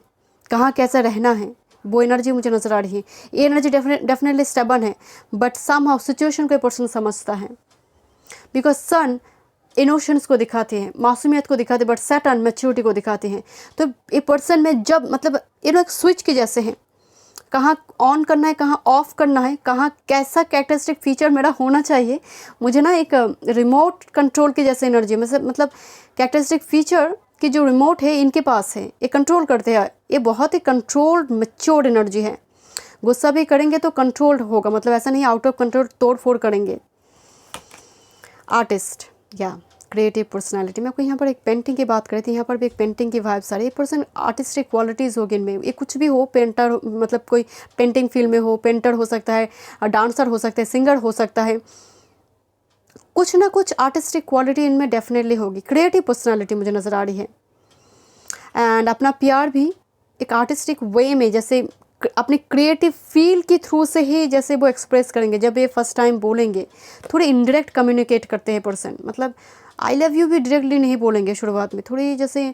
कहाँ कैसे रहना है, वो एनर्जी मुझे नज़र आ रही है। ये एनर्जी डेफिनेटली स्टेबन है, बट सम हाउ सिचुएशन को पर्सन समझता है, बिकॉज सन इनोशंस को दिखाते हैं, मासूमियत को दिखाते हैं, बट सैटर्न मैच्योरिटी को दिखाते हैं। तो ये पर्सन में जब मतलब एक स्विच के जैसे हैं, कहाँ ऑन करना है, कहाँ ऑफ करना है, कहाँ कैसा कैरेक्टरिस्टिक फीचर मेरा होना चाहिए। मुझे ना एक रिमोट कंट्रोल की जैसे एनर्जी, मतलब कैरेक्टरिस्टिक फीचर की जो रिमोट है इनके पास है, ये कंट्रोल करते हैं। ये बहुत ही कंट्रोल्ड मैच्योर्ड एनर्जी है, गुस्सा भी करेंगे तो कंट्रोल्ड होगा, मतलब ऐसा नहीं आउट ऑफ कंट्रोल तोड़ फोड़ करेंगे। आर्टिस्ट या क्रिएटिव पर्सनालिटी, मैं आपको यहाँ पर एक पेंटिंग की बात करी थी, यहाँ पर भी एक पेंटिंग की वाइब्स आ रही है। पर्सन आर्टिस्टिक क्वालिटीज़ होगी इनमें, ये कुछ भी हो, पेंटर, मतलब कोई पेंटिंग फील्ड में हो, पेंटर हो सकता है, डांसर हो सकता है, सिंगर हो सकता है, कुछ ना कुछ आर्टिस्टिक क्वालिटी इनमें डेफिनेटली होगी। क्रिएटिव पर्सनालिटी मुझे नज़र आ रही है, एंड अपना प्यार भी एक आर्टिस्टिक वे में, जैसे अपने क्रिएटिव फील के थ्रू से ही जैसे वो एक्सप्रेस करेंगे। जब ये फर्स्ट टाइम बोलेंगे, थोड़े इनडायरेक्ट कम्युनिकेट करते हैं पर्सन, मतलब आई लव यू भी डायरेक्टली नहीं बोलेंगे शुरुआत में, थोड़ी जैसे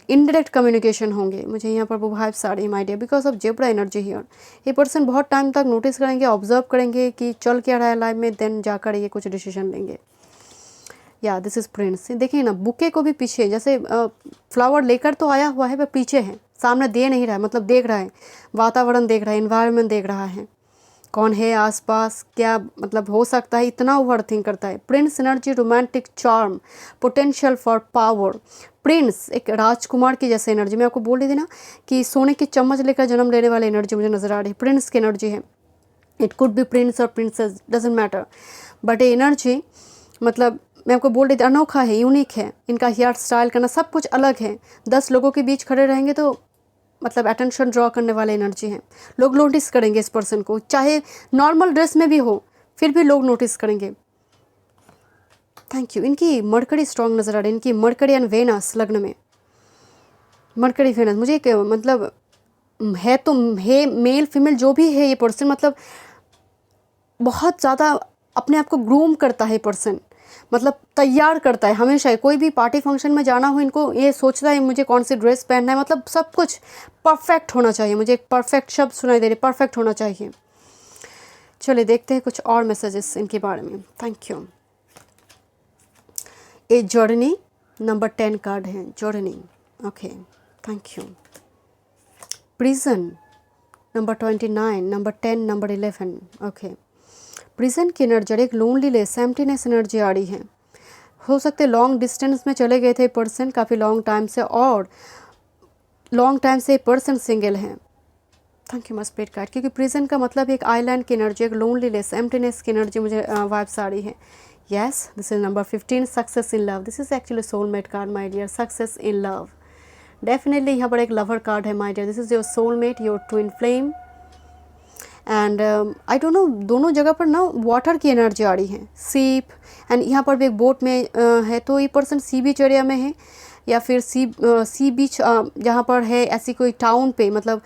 इनडायरेक्ट कम्युनिकेशन होंगे। मुझे यहाँ पर वो वाइब्स आ रही है my dear, because of zebra energy here. ये पर्सन बहुत टाइम तक नोटिस करेंगे, ऑब्जर्व करेंगे कि चल क्या रहा है लाइफ में, देन जाकर ये कुछ डिसीजन लेंगे। या दिस इज प्रिंस। देखिए ना, बुके को भी पीछे जैसे फ्लावर लेकर तो आया हुआ है, पर पीछे है, सामने दे नहीं रहा है, मतलब देख रहा है, वातावरण देख रहा है, एनवायरनमेंट देख रहा है, कौन है आसपास, क्या मतलब हो सकता है, इतना ओवर थिंक करता है। Prince energy, romantic charm, potential for power. Prince एक राजकुमार की जैसे एनर्जी, मैं आपको बोल रही थी ना कि सोने की चम्मच लेकर जन्म लेने वाली एनर्जी मुझे नजर आ रही है, प्रिंस की एनर्जी है। इट कुड बी प्रिंस और प्रिंसेस, डजेंट मैटर, बट ये एनर्जी मतलब मैं आपको बोल रही थी अनोखा है, यूनिक है, इनका हेयर स्टाइल करना सब कुछ अलग है। 10 लोगों के बीच खड़े रहेंगे तो मतलब अटेंशन ड्रॉ करने वाले एनर्जी हैं। लोग नोटिस करेंगे इस पर्सन को, चाहे नॉर्मल ड्रेस में भी हो फिर भी लोग नोटिस करेंगे। Thank you. इनकी मरकरी स्ट्रॉन्ग नजर आ रही है, इनकी मरकरी एंड वेनस लग्न में, मरकरी वेनस मुझे एक मतलब है तो है, मेल फीमेल जो भी है ये पर्सन, मतलब बहुत ज़्यादा अपने आप को ग्रूम करता है पर्सन, मतलब तैयार करता है हमेशा। कोई भी पार्टी फंक्शन में जाना हो, इनको ये सोचता है मुझे कौन सी ड्रेस पहनना है, मतलब सब कुछ परफेक्ट होना चाहिए। मुझे एक परफेक्ट शब्द सुनाई दे रहे, परफेक्ट होना चाहिए। चलिए देखते हैं कुछ और मैसेजेस इनके बारे में। Thank you. A journey, number 10 card है, journey. Okay, thank you. Prison, number 29, number 10, number 11। Okay, prison की एनर्जी, एक लोनलीनेस, एम्प्टीनेस एनर्जी आ रही है। हो सकते लॉन्ग डिस्टेंस में चले गए थे पर्सन काफ़ी लॉन्ग टाइम से, और लॉन्ग टाइम से पर्सन सिंगल है। थैंक यू मस्पिरिट कार्ड, क्योंकि प्रिजन का मतलब एक आइलैंड की एनर्जी, एक लोनलीनेस, एम्प्टीनेस की एनर्जी मुझे वाइब्स आ रही है। Yes, this is number 15, success in love. This is actually soulmate card my dear, success in love. Definitely यहाँ पर एक लवर कार्ड है my dear, this is your soulmate, your twin flame. And I don't no, दोनों जगह पर ना वाटर की एनर्जी आ रही है, सीप, एंड यहाँ पर भी एक बोट में है, तो ये पर्सन सी बीच एरिया में है, या फिर सी बीच जहाँ पर है, ऐसी कोई टाउन पे, मतलब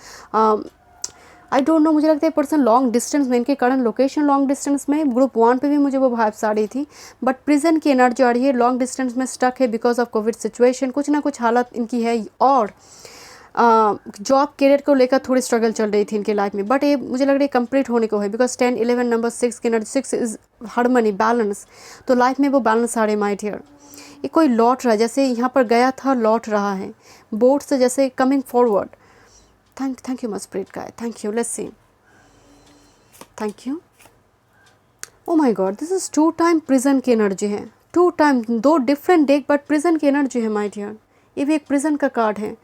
आई डोंट नो, मुझे लगता है पर्सन लॉन्ग डिस्टेंस में, इनके करंट लोकेशन लॉन्ग डिस्टेंस में। ग्रुप 1 पे भी मुझे वो वाइब्स आ रही थी, बट प्रिजन की एनर्जी आ रही है, लॉन्ग डिस्टेंस में स्टक है बिकॉज ऑफ कोविड सिचुएशन, कुछ ना कुछ हालत इनकी है, और जॉब करियर को लेकर थोड़ी स्ट्रगल चल रही थी इनके लाइफ में, बट ये मुझे लग रहा है कंप्लीट होने को है, बिकॉज 10, 11, नंबर 6 की एनर्जी, 6 इज हार्मनी, बैलेंस, तो लाइफ में वो बैलेंस आ रहे माय डियर। ये कोई लौट रहा है, जैसे यहाँ पर गया था लौट रहा है, बोट से जैसे coming forward. Thank you my spirit guide, thank you. Let's see, thank you. Oh my god, this is 2 time prison की एनर्जी है, 2 time, 2 different deck, but prison की एनर्जी है माय डियर। ये भी एक प्रिजन का कार्ड है,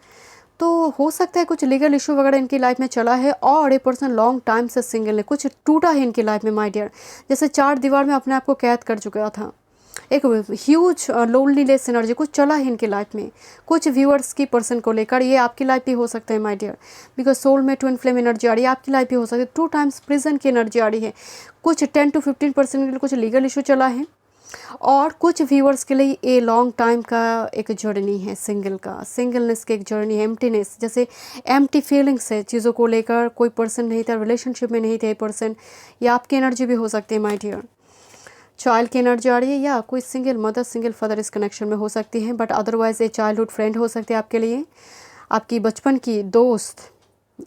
तो हो सकता है कुछ लीगल इशू वगैरह इनकी लाइफ में चला है, और ये पर्सन लॉन्ग टाइम से सिंगल है, कुछ टूटा है इनकी लाइफ में माय डियर, जैसे 4 दीवार में अपने आप को कैद कर चुका था, एक ह्यूज लोनलीनेस एनर्जी कुछ चला है इनकी लाइफ में, कुछ व्यूअर्स की पर्सन को लेकर। ये आपकी लाइफ भी हो सकता है माय डियर, बिकॉज सोल में ट्विन फ्लेम एनर्जी आ रही है, आपकी लाइफ भी हो सकती है। 2 टाइम्स प्रिजन की एनर्जी आ रही है, कुछ 10 to 15% के लिए कुछ लीगल इशू चला है, और कुछ व्यूअर्स के लिए ये लॉन्ग टाइम का एक जर्नी है, सिंगल का, सिंगलनेस की एक जर्नी है, एम्प्टीनेस, जैसे एम्प्टी फीलिंग्स है चीज़ों को लेकर, कोई पर्सन नहीं था, रिलेशनशिप में नहीं थे पर्सन, या आपकी एनर्जी भी हो सकती है माय डियर। चाइल्ड की एनर्जी आ रही है, या कोई सिंगल मदर, सिंगल फादर इस कनेक्शन में हो सकती है, बट अदरवाइज ये चाइल्डहुड फ्रेंड हो सकते हैं आपके लिए, आपकी बचपन की दोस्त,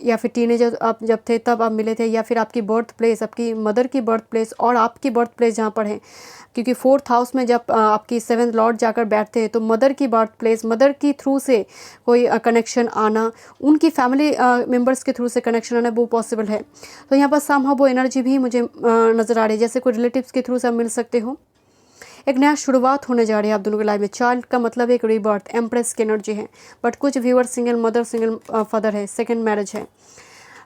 या फिर टीनेजर आप जब थे तब आप मिले थे, या फिर आपकी बर्थ प्लेस, आपकी मदर की बर्थ प्लेस और आपकी बर्थ प्लेस जहाँ पर है, क्योंकि 4th हाउस में जब आपकी 7th लॉर्ड जाकर बैठते हैं, तो मदर की बर्थ प्लेस, मदर की थ्रू से कोई कनेक्शन आना, उनकी फैमिली मेम्बर्स के थ्रू से कनेक्शन आना, वो पॉसिबल है। तो यहाँ पर समहाउ वो एनर्जी भी मुझे नज़र आ रही है, जैसे कोई रिलेटिव्स के थ्रू से आप मिल सकते हो, एक नया शुरुआत होने जा रही है आप दोनों की लाइफ में। चाइल्ड का मतलब एक रीबर्थ, एम्प्रेस की एनर्जी है, बट कुछ viewer single mother, single father है, सेकंड मैरिज है।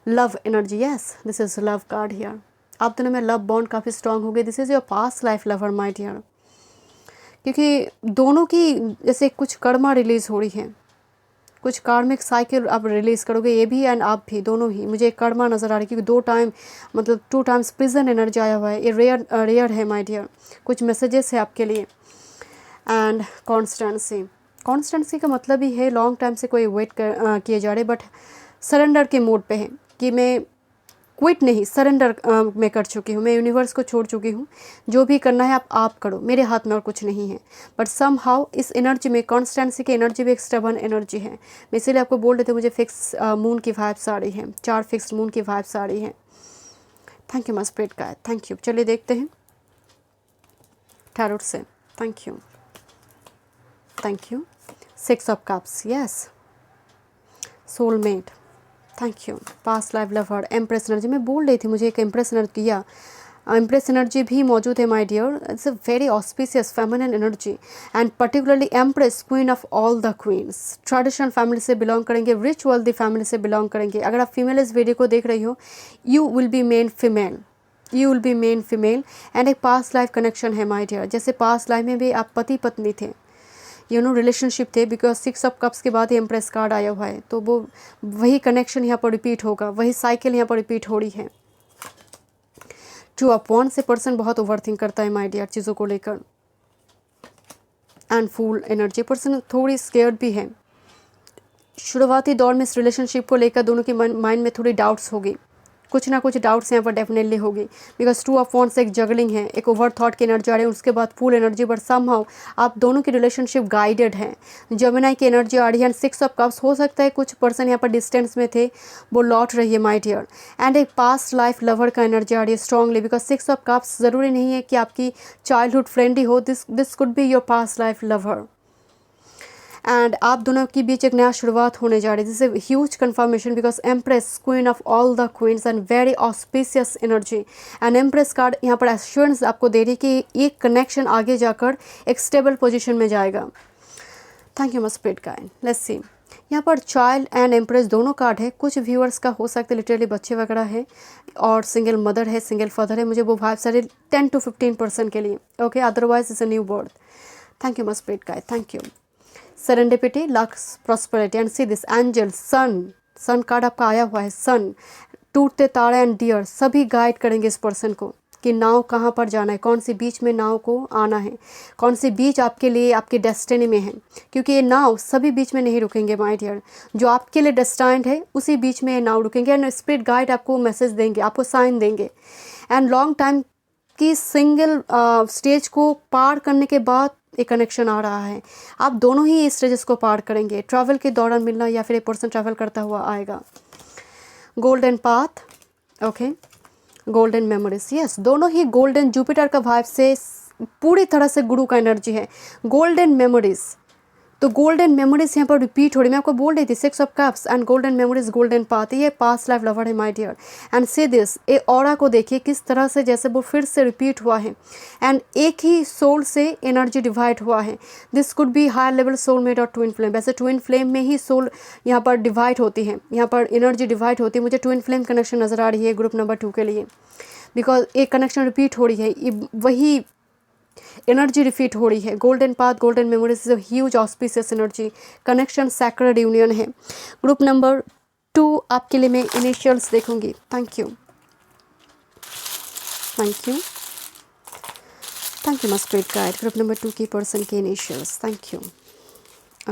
Love energy, yes, this is love card here. आप दोनों में लव बॉन्ड काफ़ी स्ट्रांग हो गई, this is your past life lover my dear, क्योंकि दोनों की जैसे कुछ कर्मा रिलीज हो रही है, कुछ कार्मिक साइकिल आप रिलीज़ करोगे, ये भी एंड आप भी, दोनों ही मुझे कर्मा नज़र आ रही है, क्योंकि 2 टाइम मतलब 2 टाइम्स प्रिजन एनर्जी आया हुआ है, ये रेयर है माय डियर। कुछ मैसेजेस है आपके लिए। एंड कॉन्स्टेंसी, कॉन्स्टेंसी का मतलब ही है लॉन्ग टाइम से कोई वेट किए जा रहे, बट सरेंडर के मोड पे है, कि मैं क्विट नहीं, सरेंडर मैं कर चुकी हूँ, मैं यूनिवर्स को छोड़ चुकी हूँ, जो भी करना है आप करो, मेरे हाथ में और कुछ नहीं है। बट सम हाउ इस एनर्जी में, कॉन्स्टेंसी की एनर्जी भी एक स्टबर्न एनर्जी है। मैं इसीलिए आपको बोल रहे थे मुझे फिक्स मून की वाइब्स आ रही हैं, 4 फिक्स मून की वाइब्स आ रही हैं। Thank you my spirit guide, thank you. चलिए देखते हैं टैरोट से। Thank you, thank you. 6 of cups, yes, soulmate, thank you. Past life lover, empress energy, मैं बोल रही थी मुझे एक एम्प्रेस एनर्जी या एम्प्रेस एनर्जी भी मौजूद है my dear. It's a very auspicious feminine energy and particularly empress, queen of all the queens. Traditional family से बिलोंग करेंगे, रिच वेल्दी फैमिली से बिलोंग करेंगे। अगर आप फीमेल इस वीडियो को देख रही हो, you will be main female, you will be main female. And एक पास्ट लाइफ कनेक्शन है माय डियर, जैसे पास्ट लाइफ में भी आप पति पत्नी थे, रिलेशनशिप थे, बिकॉज 6 ऑफ कप्स के बाद ही एम्प्रेस कार्ड आया हुआ है, तो वो वही कनेक्शन यहाँ पर रिपीट होगा, वही साइकिल यहाँ पर रिपीट हो रही है। 2 ऑफ वांड्स से पर्सन बहुत ओवरथिंक करता है माय डियर चीज़ों को लेकर। एंड फूल एनर्जी, पर्सन थोड़ी स्केयर्ड भी है। शुरुआती दौर में इस रिलेशनशिप को लेकर दोनों के माइंड में थोड़ी डाउट्स होगी, कुछ ना कुछ डाउट्स यहाँ पर डेफिनेटली होगी, बिकॉज 2 ऑफ वांड्स एक जगलिंग है, एक ओवर थॉट की एनर्जी आ रही है, उसके बाद फुल एनर्जी। बट समहाउ आप दोनों की रिलेशनशिप गाइडेड है, जेमिनी की एनर्जी आ रही है। एंड 6 ऑफ कप्स, हो सकता है कुछ पर्सन यहाँ पर डिस्टेंस में थे, वो लौट रही है माय डियर। एंड एक पास्ट लाइफ लवर का एनर्जी आ रही है स्ट्रांगली, बिकॉज 6 ऑफ कप्स ज़रूरी नहीं है कि आपकी चाइल्डहुड फ्रेंड ही हो, this could be your past life lover. And आप दोनों के बीच एक नया शुरुआत होने जा रही है, this is huge confirmation, because empress, queen of all the queens and very auspicious energy. And empress card यहाँ पर एश्योरेंस आपको दे रही है कि एक कनेक्शन आगे जाकर एक स्टेबल पोजीशन में जाएगा। Thank you my spirit guide, let's सी। यहाँ पर चाइल्ड एंड एम्प्रेस दोनों कार्ड है। कुछ व्यूअर्स का हो सकता है लिटरली बच्चे वगैरह है, और सिंगल मदर है, सिंगल फादर है, मुझे वो वाइब्स आ रही 10 to 15% के लिए, okay, otherwise is a new birth. Thank you my spirit guide, thank you. Serendipity, luck, prosperity and see this angel, sun card आपका आया हुआ है। सन, टूटते तारे एंड डियर सभी गाइड करेंगे इस पर्सन को कि नाव कहाँ पर जाना है, कौन सी बीच में नाव को आना है, कौन सी बीच आपके लिए आपकी डेस्टिनी में है, क्योंकि ये नाव सभी बीच में नहीं रुकेंगे माय डियर। जो आपके लिए डेस्टाइंड है उसी बीच में ये नाव रुकेंगे। एंड स्पिरिट गाइड आपको मैसेज देंगे, आपको साइन देंगे। एंड लॉन्ग टाइम की सिंगल स्टेज को पार करने के बाद एक कनेक्शन आ रहा है, आप दोनों ही इस स्टेजेस को पार करेंगे, ट्रैवल के दौरान मिलना या फिर एक पर्सन ट्रैवल करता हुआ आएगा। Golden path, okay, golden memories, yes, दोनों ही गोल्डन, जुपिटर का वाइब से पूरी तरह से गुरु का एनर्जी है। गोल्डन मेमोरीज, तो गोल्डन मेमोरीज यहाँ पर रिपीट हो रही, मैं आपको बोल रही थी 6 of cups and golden memories, golden path, ये पास्ट लाइफ लवर है my dear. And see this, a aura को देखिए किस तरह से जैसे वो फिर से रिपीट हुआ है। एंड एक ही सोल से एनर्जी डिवाइड हुआ है। This could be higher level soulmate और ट्विन फ्लेम। वैसे ट्विन फ्लेम में ही सोल यहाँ पर डिवाइड होती है, यहाँ पर एनर्जी डिवाइड होती है। मुझे ट्विन फ्लेम कनेक्शन नज़र आ रही है ग्रुप नंबर 2 के लिए, बिकॉज एक कनेक्शन रिपीट हो रही है, वही एनर्जी रिपीट हो रही है। Golden path, golden memories is a huge auspicious energy, connection sacred union है। ग्रुप नंबर 2 आपके लिए मैं इनिशियल्स देखूंगी। Thank you, thank you, thank you my spirit guide. Group number 2 की पर्सन के initials, thank you,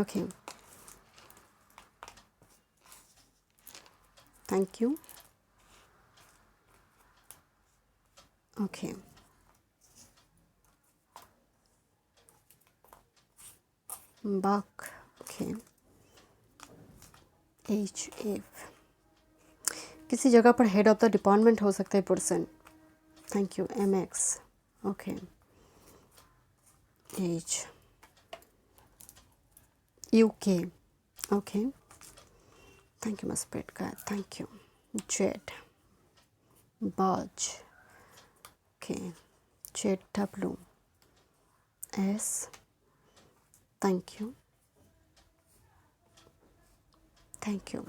okay, thank you, okay, Buck, okay, HF, किसी जगह पर हेड ऑफ द डिपार्टमेंट हो सकता है person. Thank you, MX, okay, H, UK, okay, thank you my spirit guide, thank you. Z, Baj, okay, ZW, S, thank you, thank you,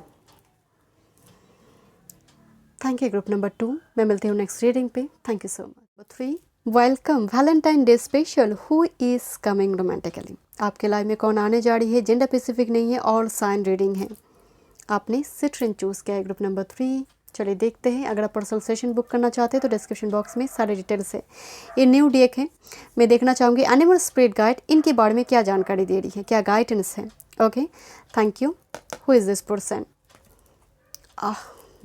thank you. Group number 2, मैं मिलती हूँ नेक्स्ट रीडिंग पे। Thank you so much. 3, welcome Valentine day special, who is coming romantically. आपके लाइफ में कौन आने जा रही है, जेंडर स्पेसिफिक नहीं है, ऑल साइन रीडिंग है। आपने सिट्रिन चूज़ किया है ग्रुप नंबर 3। चलिए देखते हैं। अगर आप पर्सनल सेशन बुक करना चाहते हैं तो डिस्क्रिप्शन बॉक्स में सारे डिटेल्स है। ये न्यू डेक है। मैं देखना चाहूँगी एनिमल स्पिरिट गाइड इनके बारे में क्या जानकारी दे रही है, क्या गाइडेंस है। Okay, thank you. Who is this person?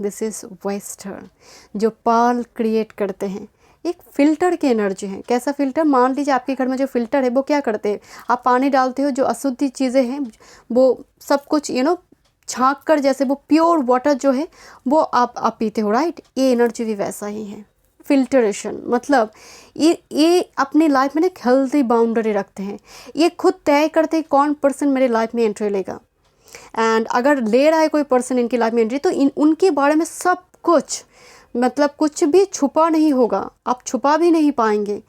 This is Wester, जो पर्ल क्रिएट करते हैं। एक फ़िल्टर की एनर्जी है। कैसा फ़िल्टर? मान लीजिए आपके घर में जो फ़िल्टर है वो क्या करते हैं, आप पानी डालते हो, जो अशुद्ध चीज़ें हैं वो सब कुछ छाँक कर, जैसे वो प्योर वाटर जो है वो आप पीते हो, राइट? ये एनर्जी भी वैसा ही है। फिल्टरेशन मतलब ये अपनी लाइफ में एक हेल्दी बाउंड्री रखते हैं। ये खुद तय करते हैं कौन पर्सन मेरे लाइफ में एंट्री लेगा, एंड अगर ले रहा है कोई पर्सन इनकी लाइफ में एंट्री, तो उनके बारे में सब कुछ, मतलब कुछ भी छुपा नहीं होगा, आप छुपा भी नहीं पाएंगे।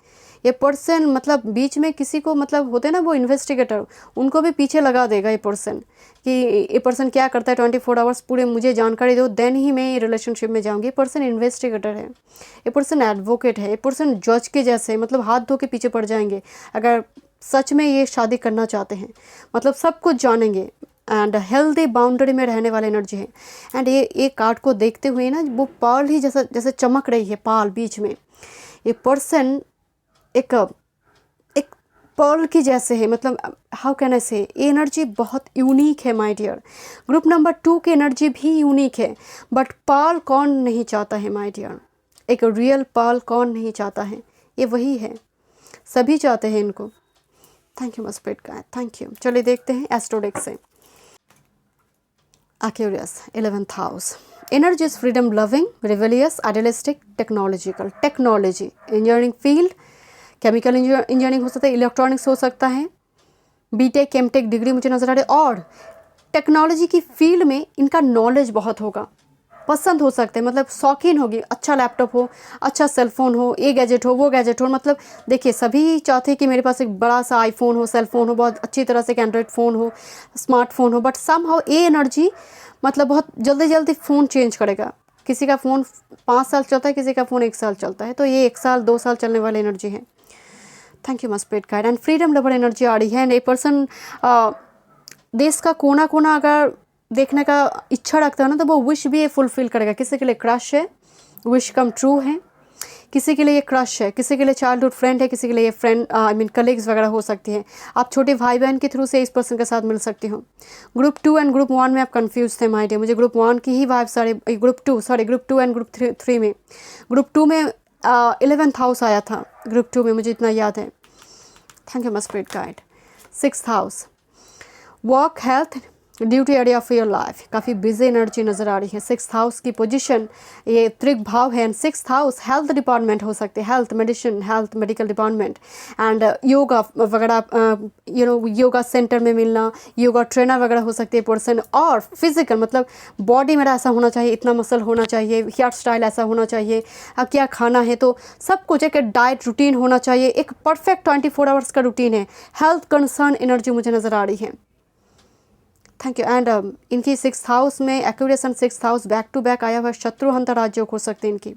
ये पर्सन मतलब बीच में किसी को, मतलब होते हैं ना वो इन्वेस्टिगेटर, उनको भी पीछे लगा देगा ये पर्सन, कि ये पर्सन क्या करता है 24 आवर्स पूरे मुझे जानकारी दो, देन ही मैं रिलेशनशिप में जाऊंगी। ये पर्सन इन्वेस्टिगेटर है, ये पर्सन एडवोकेट है, ये पर्सन जज के जैसे, मतलब हाथ धो के पीछे पड़ जाएंगे अगर सच में ये शादी करना चाहते हैं, मतलब सब कुछ जानेंगे। एंड हेल्दी बाउंड्री में रहने वाली एनर्जी है। एंड ये कार्ड को देखते हुए ना वो पर्ल ही जैसे चमक रही है, पर्ल बीच में। ये पर्सन एक पर्ल की जैसे है, मतलब हाउ कैन आई से, ये एनर्जी बहुत यूनिक है माय डियर। ग्रुप नंबर 2 की एनर्जी भी यूनिक है, बट पर्ल कौन नहीं चाहता है माय डियर? एक रियल पर्ल कौन नहीं चाहता है? ये वही है, सभी चाहते हैं इनको। Thank you my spirit guide, thank you. चलिए देखते हैं एस्ट्रोडेक से। Aquarius, 11th house. Energy is freedom loving, rebellious, idealistic, technological. Technology, engineering field, chemical engineering हो सकता है, इलेक्ट्रॉनिक्स हो सकता है, बीटेक एमटेक डिग्री मुझे नजर आ रही है। और टेक्नोलॉजी की फील्ड में इनका नॉलेज बहुत होगा, पसंद हो सकते हैं, मतलब शौकीन होगी। अच्छा लैपटॉप हो, अच्छा सेलफोन हो, ये गैजेट हो, वो गैजेट हो, मतलब देखिए सभी चाहते हैं कि मेरे पास एक बड़ा सा आईफोन हो, सेलफोन हो, बहुत अच्छी तरह से एक एंड्रॉयड फ़ोन हो, स्मार्टफोन हो, बट समहाउ ये एनर्जी मतलब बहुत जल्दी जल्दी फ़ोन चेंज करेगा। किसी का फ़ोन 5 साल चलता है, किसी का फ़ोन 1 साल चलता है, तो ये 1 साल 2 साल चलने वाली एनर्जी है। Thank you my spirit guide. And freedom lover energy आ रही है। एंड ये पर्सन देश का कोना कोना अगर देखने का इच्छा रखता है ना, तो वो विश भी ये फुलफिल करेगा। किसी के लिए क्रश है, विश कम ट्रू है, किसी के लिए ये क्रश है, किसी के लिए चाइल्डहुड फ्रेंड है, किसी के लिए ये फ्रेंड आई मीन कलीग्स वगैरह हो सकती है। आप छोटे भाई बहन के थ्रू से इस पर्सन के साथ मिल सकती हो। ग्रुप 2 एंड ग्रुप 1 में आप कंफ्यूज थे माय डियर, मुझे ग्रुप 1 की ही वाइब सारे, ग्रुप 2 एंड ग्रुप 3 में, ग्रुप 2 में 11th हाउस आया था, ग्रुप 2 में मुझे इतना याद है। Thank you my spirit guide. 6th house, work, health, duty area of your life, काफ़ी बिजी एनर्जी नज़र आ रही है। 6th हाउस की पोजीशन ये त्रिक भाव है। And 6th house health department हो सकते हैं, health medicine, health medical department, and yoga वगैरह, योगा सेंटर में मिलना, योगा ट्रेनर वगैरह हो सकते हैं पर्सन। और फिजिकल मतलब बॉडी मेरा ऐसा होना चाहिए, इतना मसल होना चाहिए, हेयर स्टाइल ऐसा होना चाहिए, अब क्या खाना है, तो सब कुछ एक डाइट रूटीन होना चाहिए, एक परफेक्ट 24 आवर्स का रूटीन है। हेल्थ कंसर्न एनर्जी मुझे नज़र आ रही है। Thank you. एंड इनकी 6th हाउस में Aquarius and 6th house back to back आया हुआ, शत्रुहंता राज्य हो सकते हैं इनकी।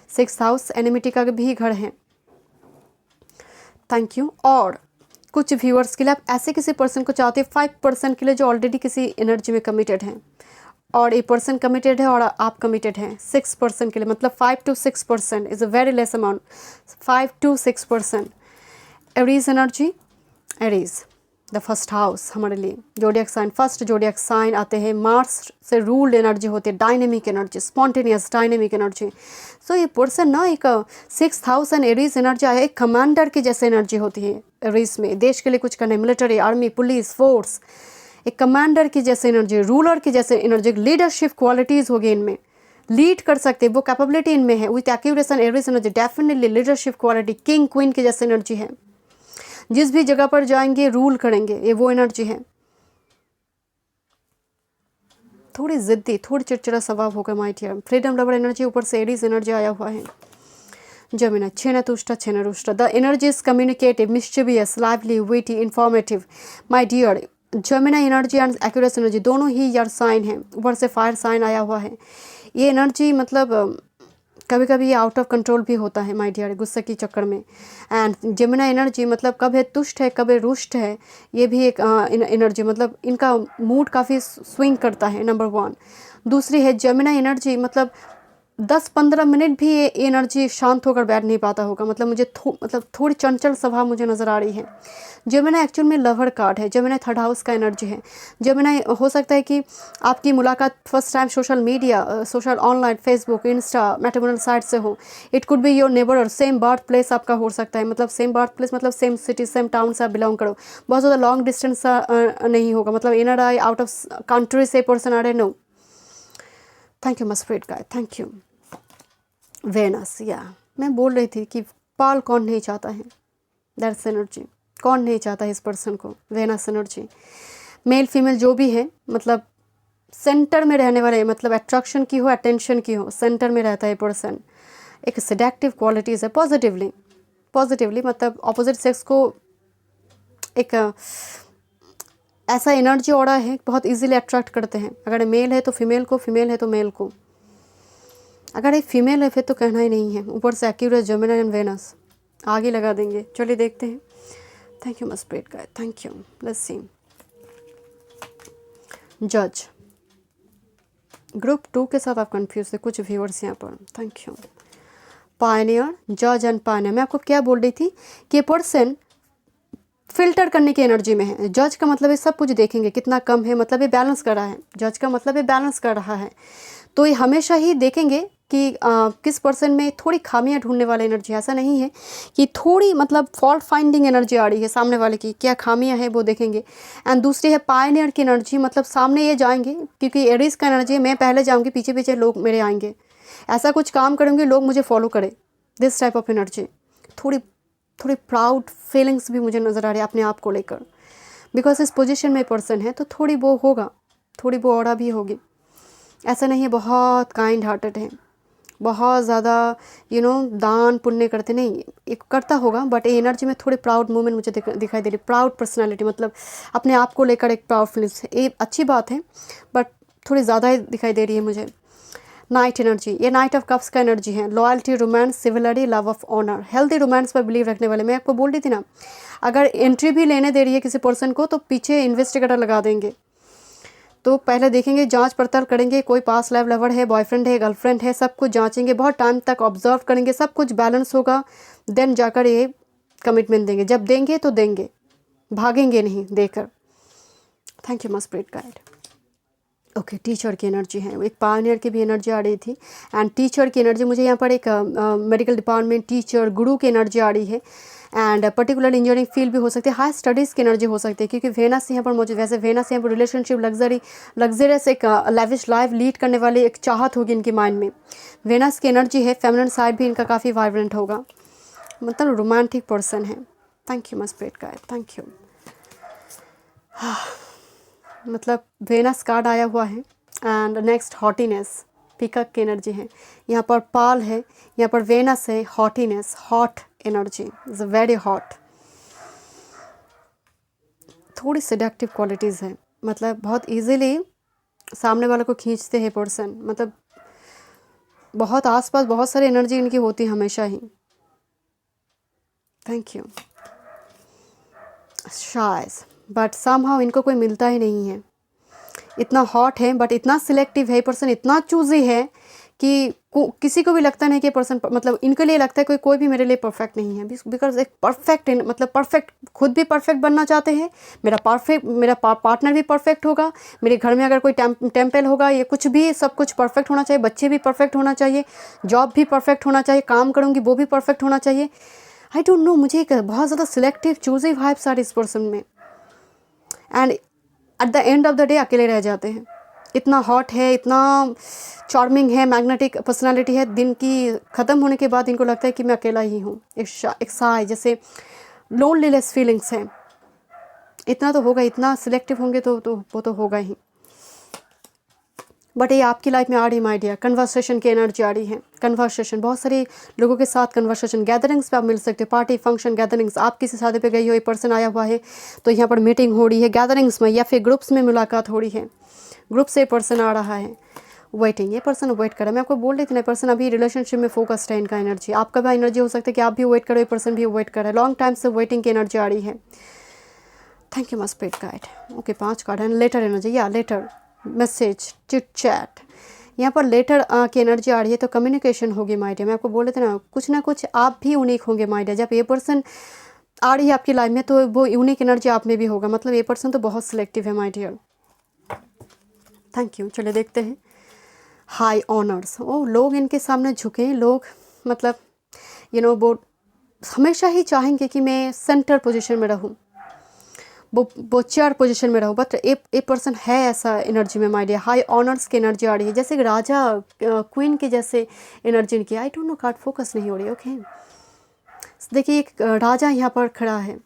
6th हाउस एनिमिटी का भी घर है। Thank you. और कुछ व्यूअर्स के लिए आप ऐसे किसी पर्सन को चाहते हैं 5% के लिए जो ऑलरेडी किसी एनर्जी में कमिटेड हैं, और ये पर्सन कमिटेड है और आप कमिटेड हैं 6% के लिए, मतलब 5 to 6% is a very less amount, 5 to 6%। Aries energy, Aries the first house हमारे लिए zodiac sign, first zodiac sign आते हैं, मार्स से रूल्ड एनर्जी होती है, dynamic energy, spontaneous dynamic energy. So ये पर्सन ना एक 6th house and Aries energy आया, एक कमांडर की जैसे एनर्जी होती है एरीज में, देश के लिए कुछ करने, मिलिट्री, आर्मी, पुलिस फोर्स, एक कमांडर की जैसे एनर्जी, रूलर की जैसे एनर्जी, लीडरशिप क्वालिटीज़ होगी इनमें, लीड कर सकते हैं, वो कैपेबिलिटी इनमें है। With Accuris and Aries energy definitely leadership quality, king queen की जैसे एनर्जी है, जिस भी जगह पर जाएंगे रूल करेंगे, ये वो एनर्जी है। थोड़ी जिद्दी, थोड़ी चिड़चिड़ा स्वभाव होगा my dear. Freedom lover energy, ऊपर से एरीज एनर्जी आया हुआ है। जमिना, छेना रुष्टा, the energy is communicative, mischievous, lively, witty, informative my dear. Gemini energy and Aquarius energy दोनों ही यार साइन है, ऊपर से फायर साइन आया हुआ है। ये एनर्जी मतलब कभी कभी ये आउट ऑफ कंट्रोल भी होता है माय डियर, गुस्से के चक्कर में। एंड जमुना एनर्जी मतलब कब है तुष्ट है, कब है रुष्ट है, ये भी एक एनर्जी, मतलब इनका मूड काफ़ी स्विंग करता है, नंबर 1। दूसरी है जमुना एनर्जी मतलब 10-15 मिनट भी ये एनर्जी शांत होकर बैठ नहीं पाता होगा। मतलब मुझे मतलब थोड़ी चंचल स्वभाव मुझे नज़र आ रही है। जेमिनी एक्चुअल में लवर कार्ड है, जेमिनी थर्ड हाउस का एनर्जी है। जेमिनी हो सकता है कि आपकी मुलाकात first time social media, social online, Facebook, Insta, matrimonial site से हो। It could be your neighbour और सेम बर्थ प्लेस आपका हो सकता है। मतलब सेम बर्थ प्लेस मतलब सेम सिटी, सेम टाउन से आप बिलोंग करो। बहुत ज़्यादा लॉन्ग डिस्टेंस नहीं होगा। मतलब इनर आई आउट ऑफ कंट्री से पर्सन आ रहे, no. Thank you मस्प्रेड guide, thank you. Venus, या मैं बोल रही थी कि पाल कौन नहीं चाहता है, दैट्स एनर्जी। कौन नहीं चाहता है इस पर्सन को, वेनस एनर्जी। मेल फीमेल जो भी है, मतलब सेंटर में रहने वाले, मतलब अट्रैक्शन की हो, अटेंशन की हो, सेंटर में रहता है पर्सन। एक सेडक्टिव क्वालिटीज़ है, पॉजिटिवली मतलब अपोजिट सेक्स को एक ऐसा एनर्जी ऑरा है, बहुत इजीली अट्रैक्ट करते हैं। अगर मेल है तो फीमेल को, फीमेल है तो मेल को। अगर एक फीमेल है फिर तो कहना ही नहीं है। ऊपर से एक्यूरेस, जेमिनी एंड वेनस आगे लगा देंगे। चलिए देखते हैं। Thank you मस्प्रेड guide, thank you. Let's see. जज, ग्रुप 2 के साथ आप कंफ्यूज थे कुछ व्यूअर्स यहाँ पर। Thank you. पायनियर, जज एंड पायनियर। मैं आपको क्या बोल रही थी कि पर्सन फिल्टर करने की एनर्जी में है। जज का मतलब ये सब कुछ देखेंगे कितना कम है, मतलब ये बैलेंस कर रहा है। जज का मतलब ये बैलेंस कर रहा है, तो ये हमेशा ही देखेंगे कि किस पर्सन में थोड़ी खामियां ढूंढने वाला एनर्जी। ऐसा नहीं है कि थोड़ी मतलब फॉल्ट फाइंडिंग एनर्जी आ रही है सामने वाले की, क्या खामियां है वो देखेंगे। एंड दूसरी है पायनियर की एनर्जी, मतलब सामने ये जाएंगे, क्योंकि एरीज का एनर्जी है, मैं पहले जाऊँगी, पीछे पीछे लोग मेरे आएंगे। ऐसा कुछ काम करूँगी, लोग मुझे फॉलो करें, दिस टाइप ऑफ एनर्जी। थोड़ी प्राउड फीलिंग्स भी मुझे नज़र आ रही है अपने आप को लेकर, बिकॉज इस पोजीशन में पर्सन है तो थोड़ी वो होगा, थोड़ी वो ऑरा भी होगी। ऐसा नहीं है बहुत काइंड हार्टेड है, बहुत ज़्यादा दान पुण्य करते नहीं, एक करता होगा, बट ये एनर्जी में थोड़ी प्राउड मूवमेंट मुझे दिखाई दे रही। प्राउड पर्सनालिटी, मतलब अपने आप को लेकर एक प्राउड फीलिंग्स, ये अच्छी बात है बट थोड़ी ज़्यादा ही दिखाई दे रही है मुझे। नाइट एनर्जी, ये नाइट ऑफ कप्स का एनर्जी है। Loyalty, romance, chivalry, love of honour, healthy romance पर बिलीव रखने वाले। मैं आपको बोल रही थी ना, अगर एंट्री भी लेने दे रही है किसी पर्सन को तो पीछे इन्वेस्टिगेटर लगा देंगे। तो पहले देखेंगे, जांच पड़ताल करेंगे, कोई पास लाइफ लवर है, बॉयफ्रेंड है, गर्लफ्रेंड है, सब कुछ जांचेंगे, बहुत टाइम तक ऑब्जर्व करेंगे, सब कुछ बैलेंस होगा, देन जाकर ये कमिटमेंट देंगे। जब देंगे तो देंगे, भागेंगे नहीं देकर। Thank you मस्प्रेड guide. Okay, teacher की एनर्जी है, एक पायनियर की भी एनर्जी आ रही थी। एंड टीचर की एनर्जी मुझे यहाँ पर एक मेडिकल डिपार्टमेंट, टीचर, गुरु की एनर्जी आ रही है। एंड पर्टिकुलर इंजीनियरिंग फील्ड भी हो सकती है, हाई स्टडीज़ की एनर्जी हो सकती है, क्योंकि वेनस यहाँ पर मौजूद। वैसे वेनस यहाँ पर रिलेशनशिप, लग्जरियस एक लैविश लाइफ लीड करने वाली एक चाहत होगी इनके माइंड में। वेनस की एनर्जी है, फेमिनिन साइड भी इनका काफ़ी वाइब्रेंट होगा, मतलब रोमांटिक पर्सन है। Thank you मस्प्रेड guide, thank you. मतलब वेनस कार्ड आया हुआ है। एंड नेक्स्ट हॉटीनेस, पिकअप की एनर्जी है। यहाँ पर पाल है, यहाँ पर वेनस है, hotness, hot energy, is very hot. थोड़ी सेडक्टिव क्वालिटीज़ है, मतलब बहुत इजीली सामने वाले को खींचते हैं पर्सन, मतलब बहुत आसपास बहुत सारी एनर्जी इनकी होती है हमेशा ही। Thank you. शायद बट समहाउ इनको कोई मिलता ही नहीं है। इतना हॉट है बट इतना सिलेक्टिव है पर्सन, इतना चूजी है कि किसी को भी लगता नहीं कि पर्सन, मतलब इनके लिए लगता है कोई भी मेरे लिए परफेक्ट नहीं है। बिकॉज एक परफेक्ट, मतलब परफेक्ट, खुद भी परफेक्ट बनना चाहते हैं। मेरा पार्टनर भी परफेक्ट होगा, मेरे घर में अगर कोई टेम्पल होगा, ये कुछ भी, सब कुछ परफेक्ट होना चाहिए, बच्चे भी परफेक्ट होना चाहिए, जॉब भी परफेक्ट होना चाहिए, काम करूँगी वो भी परफेक्ट होना चाहिए। आई डोंट नो, मुझे एक बहुत ज़्यादा सिलेक्टिव चूजी वाइब्स आ रही इस पर्सन में। And at the end of the day अकेले रह जाते हैं। इतना हॉट है, इतना चार्मिंग है, मैग्नेटिक पर्सनालिटी है, दिन की ख़त्म होने के बाद इनको लगता है कि मैं अकेला ही हूँ। एक साय जैसे लोनलीनेस फीलिंग्स हैं। इतना तो होगा, इतना सिलेक्टिव होंगे तो वो तो होगा ही। बट ये आपकी लाइफ में आ रही माय डियर, कन्वर्सेशन की एनर्जी आ रही है। कन्वर्सेशन, बहुत सारे लोगों के साथ कन्वर्सेशन, गैदरिंग्स पे आप मिल सकते हो, पार्टी फंक्शन गैदरिंग्स। आप किसी शादी पे गई हो, एक पर्सन आया हुआ है तो यहाँ पर मीटिंग हो रही है गैदरिंग्स में, या फिर ग्रुप्स में मुलाकात हो रही है, ग्रुप से पर्सन आ रहा है। वेटिंग, ये पर्सन वेट कर रहा है। मैं आपको बोल रही थी ना, पर्सन अभी रिलेशनशिप में फोकस्ड है, इनका एनर्जी। आपका भी एनर्जी हो सकता है कि आप भी वेट करो, ये पर्सन भी वेट कर रहा है, लॉन्ग टाइम से वेटिंग की एनर्जी आ रही है। Thank you मस्प्रेड guide. Okay, 5 card है। लेटर एनर्जी, या लेटर, मैसेज, चिट चैट, यहाँ पर लेटर की एनर्जी आ रही है तो कम्युनिकेशन होगी माय डियर। मैं आपको बोल रहे थे ना कुछ आप भी यूनिक होंगे माय डियर। जब ये पर्सन आ रही है आपकी लाइफ में तो वो यूनिक एनर्जी आप में भी होगा। मतलब ये पर्सन तो बहुत सिलेक्टिव है माय डियर। Thank you. चलिए देखते हैं। हाई ऑनर्स, ओ लोग इनके सामने झुके, लोग मतलब वो हमेशा ही चाहेंगे कि मैं सेंटर पोजीशन में रहूं, वो चेयर पोजीशन में रहूं। बट ए पर्सन है ऐसा एनर्जी में माय डियर। हाई ऑनर्स की एनर्जी आ रही है, जैसे राजा क्वीन की जैसे एनर्जी इनकी। आई डोंट नो, कार्ड फोकस नहीं हो रही। ओके देखिए एक राजा यहाँ पर खड़ा है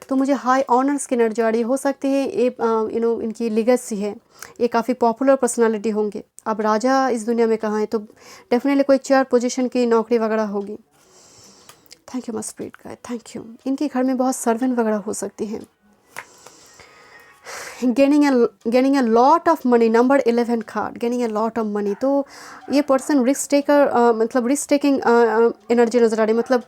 तो मुझे हाई ऑनर्स की एनर्जी आ रही हो सकती है ये इनकी लीगेसी है, ये काफ़ी पॉपुलर पर्सनालिटी होंगे। अब राजा इस दुनिया में कहाँ है तो डेफिनेटली कोई चेयर पोजीशन की नौकरी वगैरह होगी। Thank you my spirit guide, thank you. इनके घर में बहुत सर्वेंट वगैरह हो सकती हैं। Gaining a lot of money, number 11 card, gaining a lot of money. तो ये पर्सन रिस्क टेकर, मतलब रिस्क टेकिंग एनर्जी नज़र आ रही है। मतलब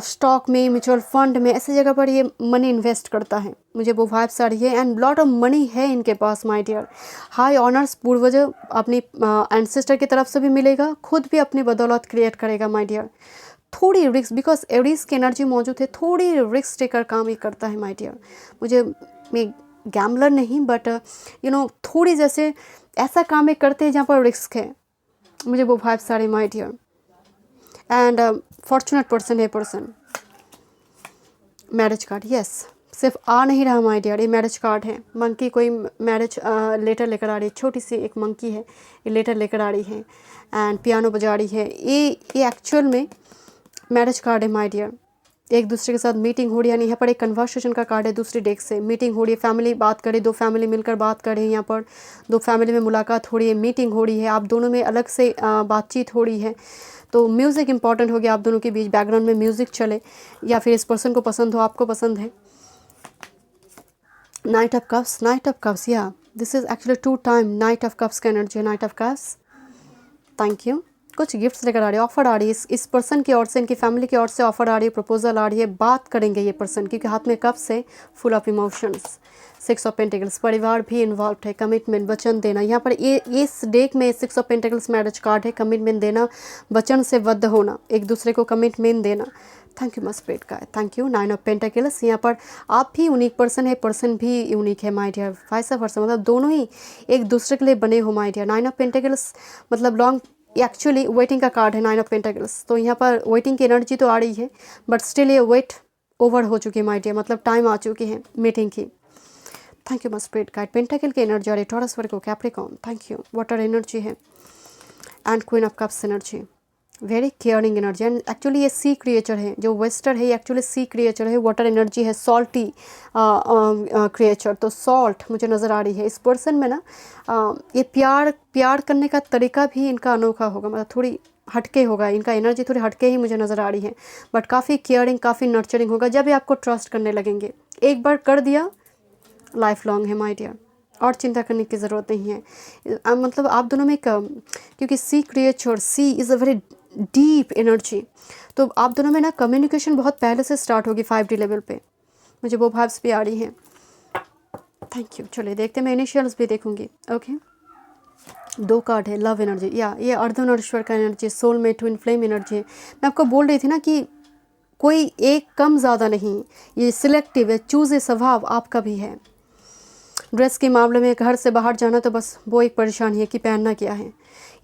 स्टॉक में, म्यूचुअल फंड में, ऐसी जगह पर ये मनी इन्वेस्ट करता है, मुझे वो वाइब्स आ रही है। एंड लॉट ऑफ मनी है इनके पास माय डियर। हाई ऑनर्स पूर्वज अपनी एंसेस्टर की तरफ से भी मिलेगा, खुद भी अपनी बदौलत क्रिएट करेगा माय डियर। थोड़ी रिस्क, बिकॉज एरीज की एनर्जी मौजूद है, थोड़ी रिस्क टेकर काम ही करता है माय डियर। मैं गैम्बलर नहीं बट थोड़ी जैसे ऐसा काम ही करते हैं जहाँ पर रिस्क है, मुझे वो वाइब्स सारे my dear. And fortunate person है पर्सन। मैरिज कार्ड, यस सिर्फ आ नहीं रहा माय डियर, ये मैरिज कार्ड है। मंकी कोई मैरिज लेटर लेकर आ रही है, छोटी सी एक मंकी है, ये लेटर लेकर आ रही है एंड पियानो बजा रही है। ये एक्चुअल में मैरिज कार्ड है माय डियर। एक दूसरे के साथ मीटिंग हो रही है, यानी यहाँ पर एक कन्वर्सेशन का कार्ड है। दूसरी डेक से मीटिंग हो रही है, फैमिली बात करे, दो फैमिली मिलकर बात करें, यहाँ पर दो फैमिली में मुलाकात हो रही है, मीटिंग हो रही है, आप दोनों में अलग से बातचीत हो रही है। तो म्यूज़िक इंपॉर्टेंट हो गया आप दोनों के बीच, बैकग्राउंड में म्यूज़िक चले, या फिर इस पर्सन को पसंद हो, आपको पसंद है। Knight of cups, knight of cups, या this is actually 2 time knight of cups का energy, knight of cups. Thank you. कुछ गिफ्ट्स लेकर आ रही है, ऑफर आ रही है, इस पर्सन की ओर से, इनकी फैमिली की ओर से ऑफर आ रही है, प्रपोजल आ रही है, बात करेंगे ये पर्सन, क्योंकि हाथ में कप्स है, full of emotions. 6 of pentacles, परिवार भी इन्वॉल्व है, कमिटमेंट, वचन देना। यहाँ पर ये इस डेक में 6 ऑफ पेंटिकल्स मैरिज कार्ड है, कमिटमेंट देना, वचन से बद्ध होना, एक दूसरे को कमिटमेंट देना। थैंक यू मस्पेट का, थैंक यू। 9 ऑफ पेंटिकल्स, यहाँ पर आप भी यूनिक पर्सन है, पर्सन भी यूनिक है माय डियर। वाइस वर्सा, मतलब दोनों ही एक दूसरे के लिए बने हो माय डियर। 9 ऑफ पेंटिकल्स मतलब लॉन्ग, एक्चुअली वेटिंग का कार्ड है 9 ऑफ पेंटिकल्स। तो यहाँ पर वेटिंग की एनर्जी तो आ रही है बट स्टिल ये वेट ओवर हो चुकी है माय डियर, मतलब टाइम आ चुकी है मीटिंग की। Thank you my spirit guide. Pentacle की एनर्जी आ रही है, Taurus Virgo, Capricorn, thank you. Water energy है and queen of cups energy, very caring energy. And actually ये सी क्रिएचर है, जो वेस्टर है ये एक्चुअली सी क्रिएचर है, वाटर एनर्जी है, सॉल्टी क्रिएचर। तो सॉल्ट मुझे नज़र आ रही है इस पर्सन में ना। ये प्यार करने का तरीका भी इनका अनोखा होगा, मतलब थोड़ी हटके होगा, इनका एनर्जी थोड़ी हटके ही मुझे नज़र आ रही है, बट काफ़ी केयरिंग, काफ़ी नर्चरिंग होगा जब ये आपको ट्रस्ट करने लगेंगे। एक बार कर दिया लाइफ लॉन्ग है माय डियर, और चिंता करने की ज़रूरत नहीं है। मतलब आप दोनों में क्योंकि sea creature, sea is a very deep energy, तो आप दोनों में ना कम्युनिकेशन बहुत पहले से स्टार्ट होगी 5D लेवल पे, मुझे वो वाइब्स भी आ रही हैं। Thank you. चलिए देखते हैं, मैं इनिशियल्स भी देखूंगी। ओके 2 कार्ड है, लव एनर्जी, या ये अर्धनरीश्वर का energy, soulmate, twin flame energy. मैं आपको बोल रही थी ना कि कोई एक कम ज़्यादा नहीं, ये सिलेक्टिव है, चूज़ स्वभाव आपका भी है। ड्रेस के मामले में घर से बाहर जाना तो बस वो एक परेशानी है कि पहनना क्या है,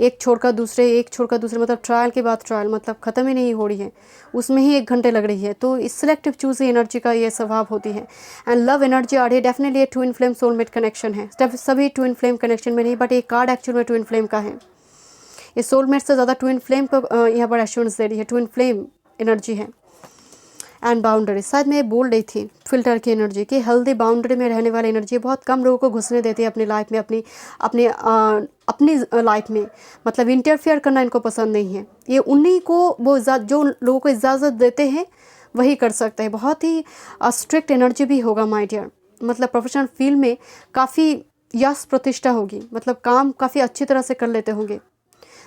एक छोड़कर दूसरे, एक छोड़कर दूसरे, मतलब ट्रायल के बाद ट्रायल, मतलब ख़त्म ही नहीं हो रही है, उसमें ही 1 घंटे लग रही है। तो इस सिलेक्टिव चूज़ एनर्जी का ये स्वभाव होती है। एंड लव एनर्जी आ रही है, डेफिनेटली ये ट्विन फ्लेम सोलमेट कनेक्शन है। सभी ट्विन फ्लेम कनेक्शन में नहीं, बट ये कार्ड एक्चुअल में ट्विन फ्लेम का है। ये सोलमेट से ज़्यादा ट्विन फ्लेम को यहाँ पर एश्योरेंस दे रही है, ट्विन फ्लेम एनर्जी है। एंड बाउंड्री, शायद मैं बोल रही थी फिल्टर की एनर्जी की, हेल्दी बाउंड्री में रहने वाली एनर्जी बहुत कम लोगों को घुसने देती है अपनी लाइफ में, अपनी लाइफ में, मतलब इंटरफेयर करना इनको पसंद नहीं है। ये उन्हीं को वो जो लोगों को इजाज़त देते हैं वही कर सकते हैं। बहुत ही स्ट्रिक्ट एनर्जी भी होगा माय डियर, मतलब प्रोफेशनल फील्ड में काफ़ी यश प्रतिष्ठा होगी, मतलब काम काफ़ी अच्छी तरह से कर लेते होंगे।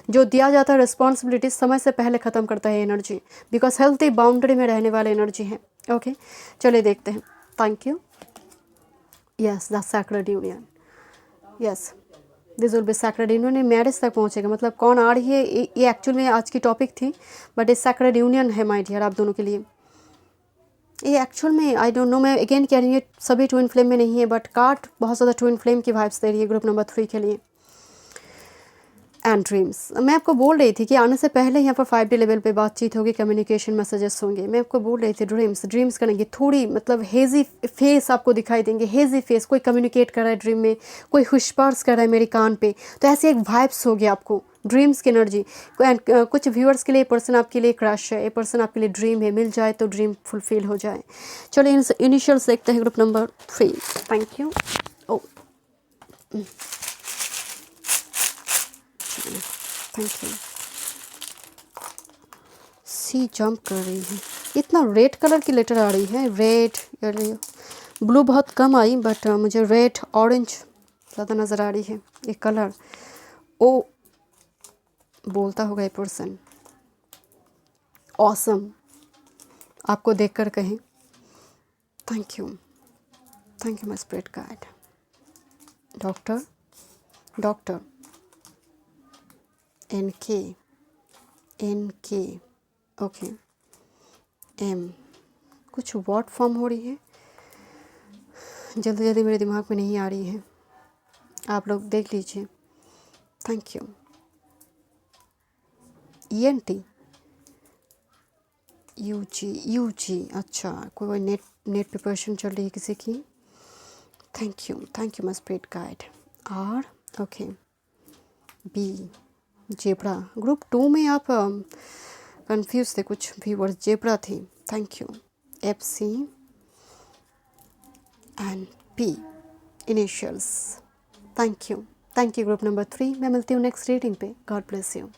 जो दिया जाता है रिस्पॉन्सिबिलिटी समय से पहले ख़त्म करता है एनर्जी, बिकॉज हेल्थी बाउंड्री में रहने वाले एनर्जी है। ओके चलिए देखते हैं। Thank you. Yes the sacred union, yes this will be sacred union, ये मैरिज तक पहुंचेगा। मतलब कौन आ रही है, ये एक्चुअल में आज की टॉपिक थी, बट ये सैक्रेड यूनियन है माय डियर आप दोनों के लिए। ये एक्चुअल में आई डोंट नो, मैं अगेन कह रही हूँ सभी ट्विन फ्लेम में नहीं है, बट कार्ड बहुत ज़्यादा ट्विन फ्लेम की वाइब्स दे रही है ग्रुप नंबर 3 के लिए। एंड ड्रीम्स, मैं आपको बोल रही थी कि आने से पहले यहाँ पर 5D लेवल पे बातचीत होगी, कम्युनिकेशन मैसेजेस होंगे। मैं आपको बोल रही थी ड्रीम्स करेंगे, थोड़ी मतलब हेजी फेस आपको दिखाई देंगे, हेजी फेस, कोई कम्युनिकेट कर रहा है ड्रीम में, कोई हुशपर्स कर रहा है मेरे कान पे, तो ऐसे एक वाइब्स होगी आपको ड्रीम्स की एनर्जी। कुछ व्यूअर्स के लिए पर्सन आपके लिए क्रश है, ये पर्सन आपके लिए ड्रीम है, मिल जाए तो ड्रीम फुलफिल हो जाए। चलिए इनिशियल्स देखते हैं group number 3। Thank you. Oh thank you. C jump कर रही है, इतना रेड कलर की लेटर आ रही है, रेड, ब्लू बहुत कम आई, बट मुझे रेड ऑरेंज ज़्यादा नज़र आ रही है ये कलर। ओ बोलता होगा ये पर्सन, ऑसम आपको देखकर कहें। Thank you my spirit guide. Doctor N K okay, M कुछ वर्ड फॉर्म हो रही है, जल्दी जल्दी मेरे दिमाग में नहीं आ रही है, आप लोग देख लीजिए। Thank you. ENT यूजी, अच्छा कोई नेट प्रिपरेशन चल रही है किसी की। Thank you my spirit guide. R okay, B zebra. Group 2 में आप कंफ्यूज थे, कुछ व्यूअर्स जेब्रा थी। Thank you. FC and P initials. Thank you group number 3। मैं मिलती हूँ नेक्स्ट रीडिंग पे। God bless you.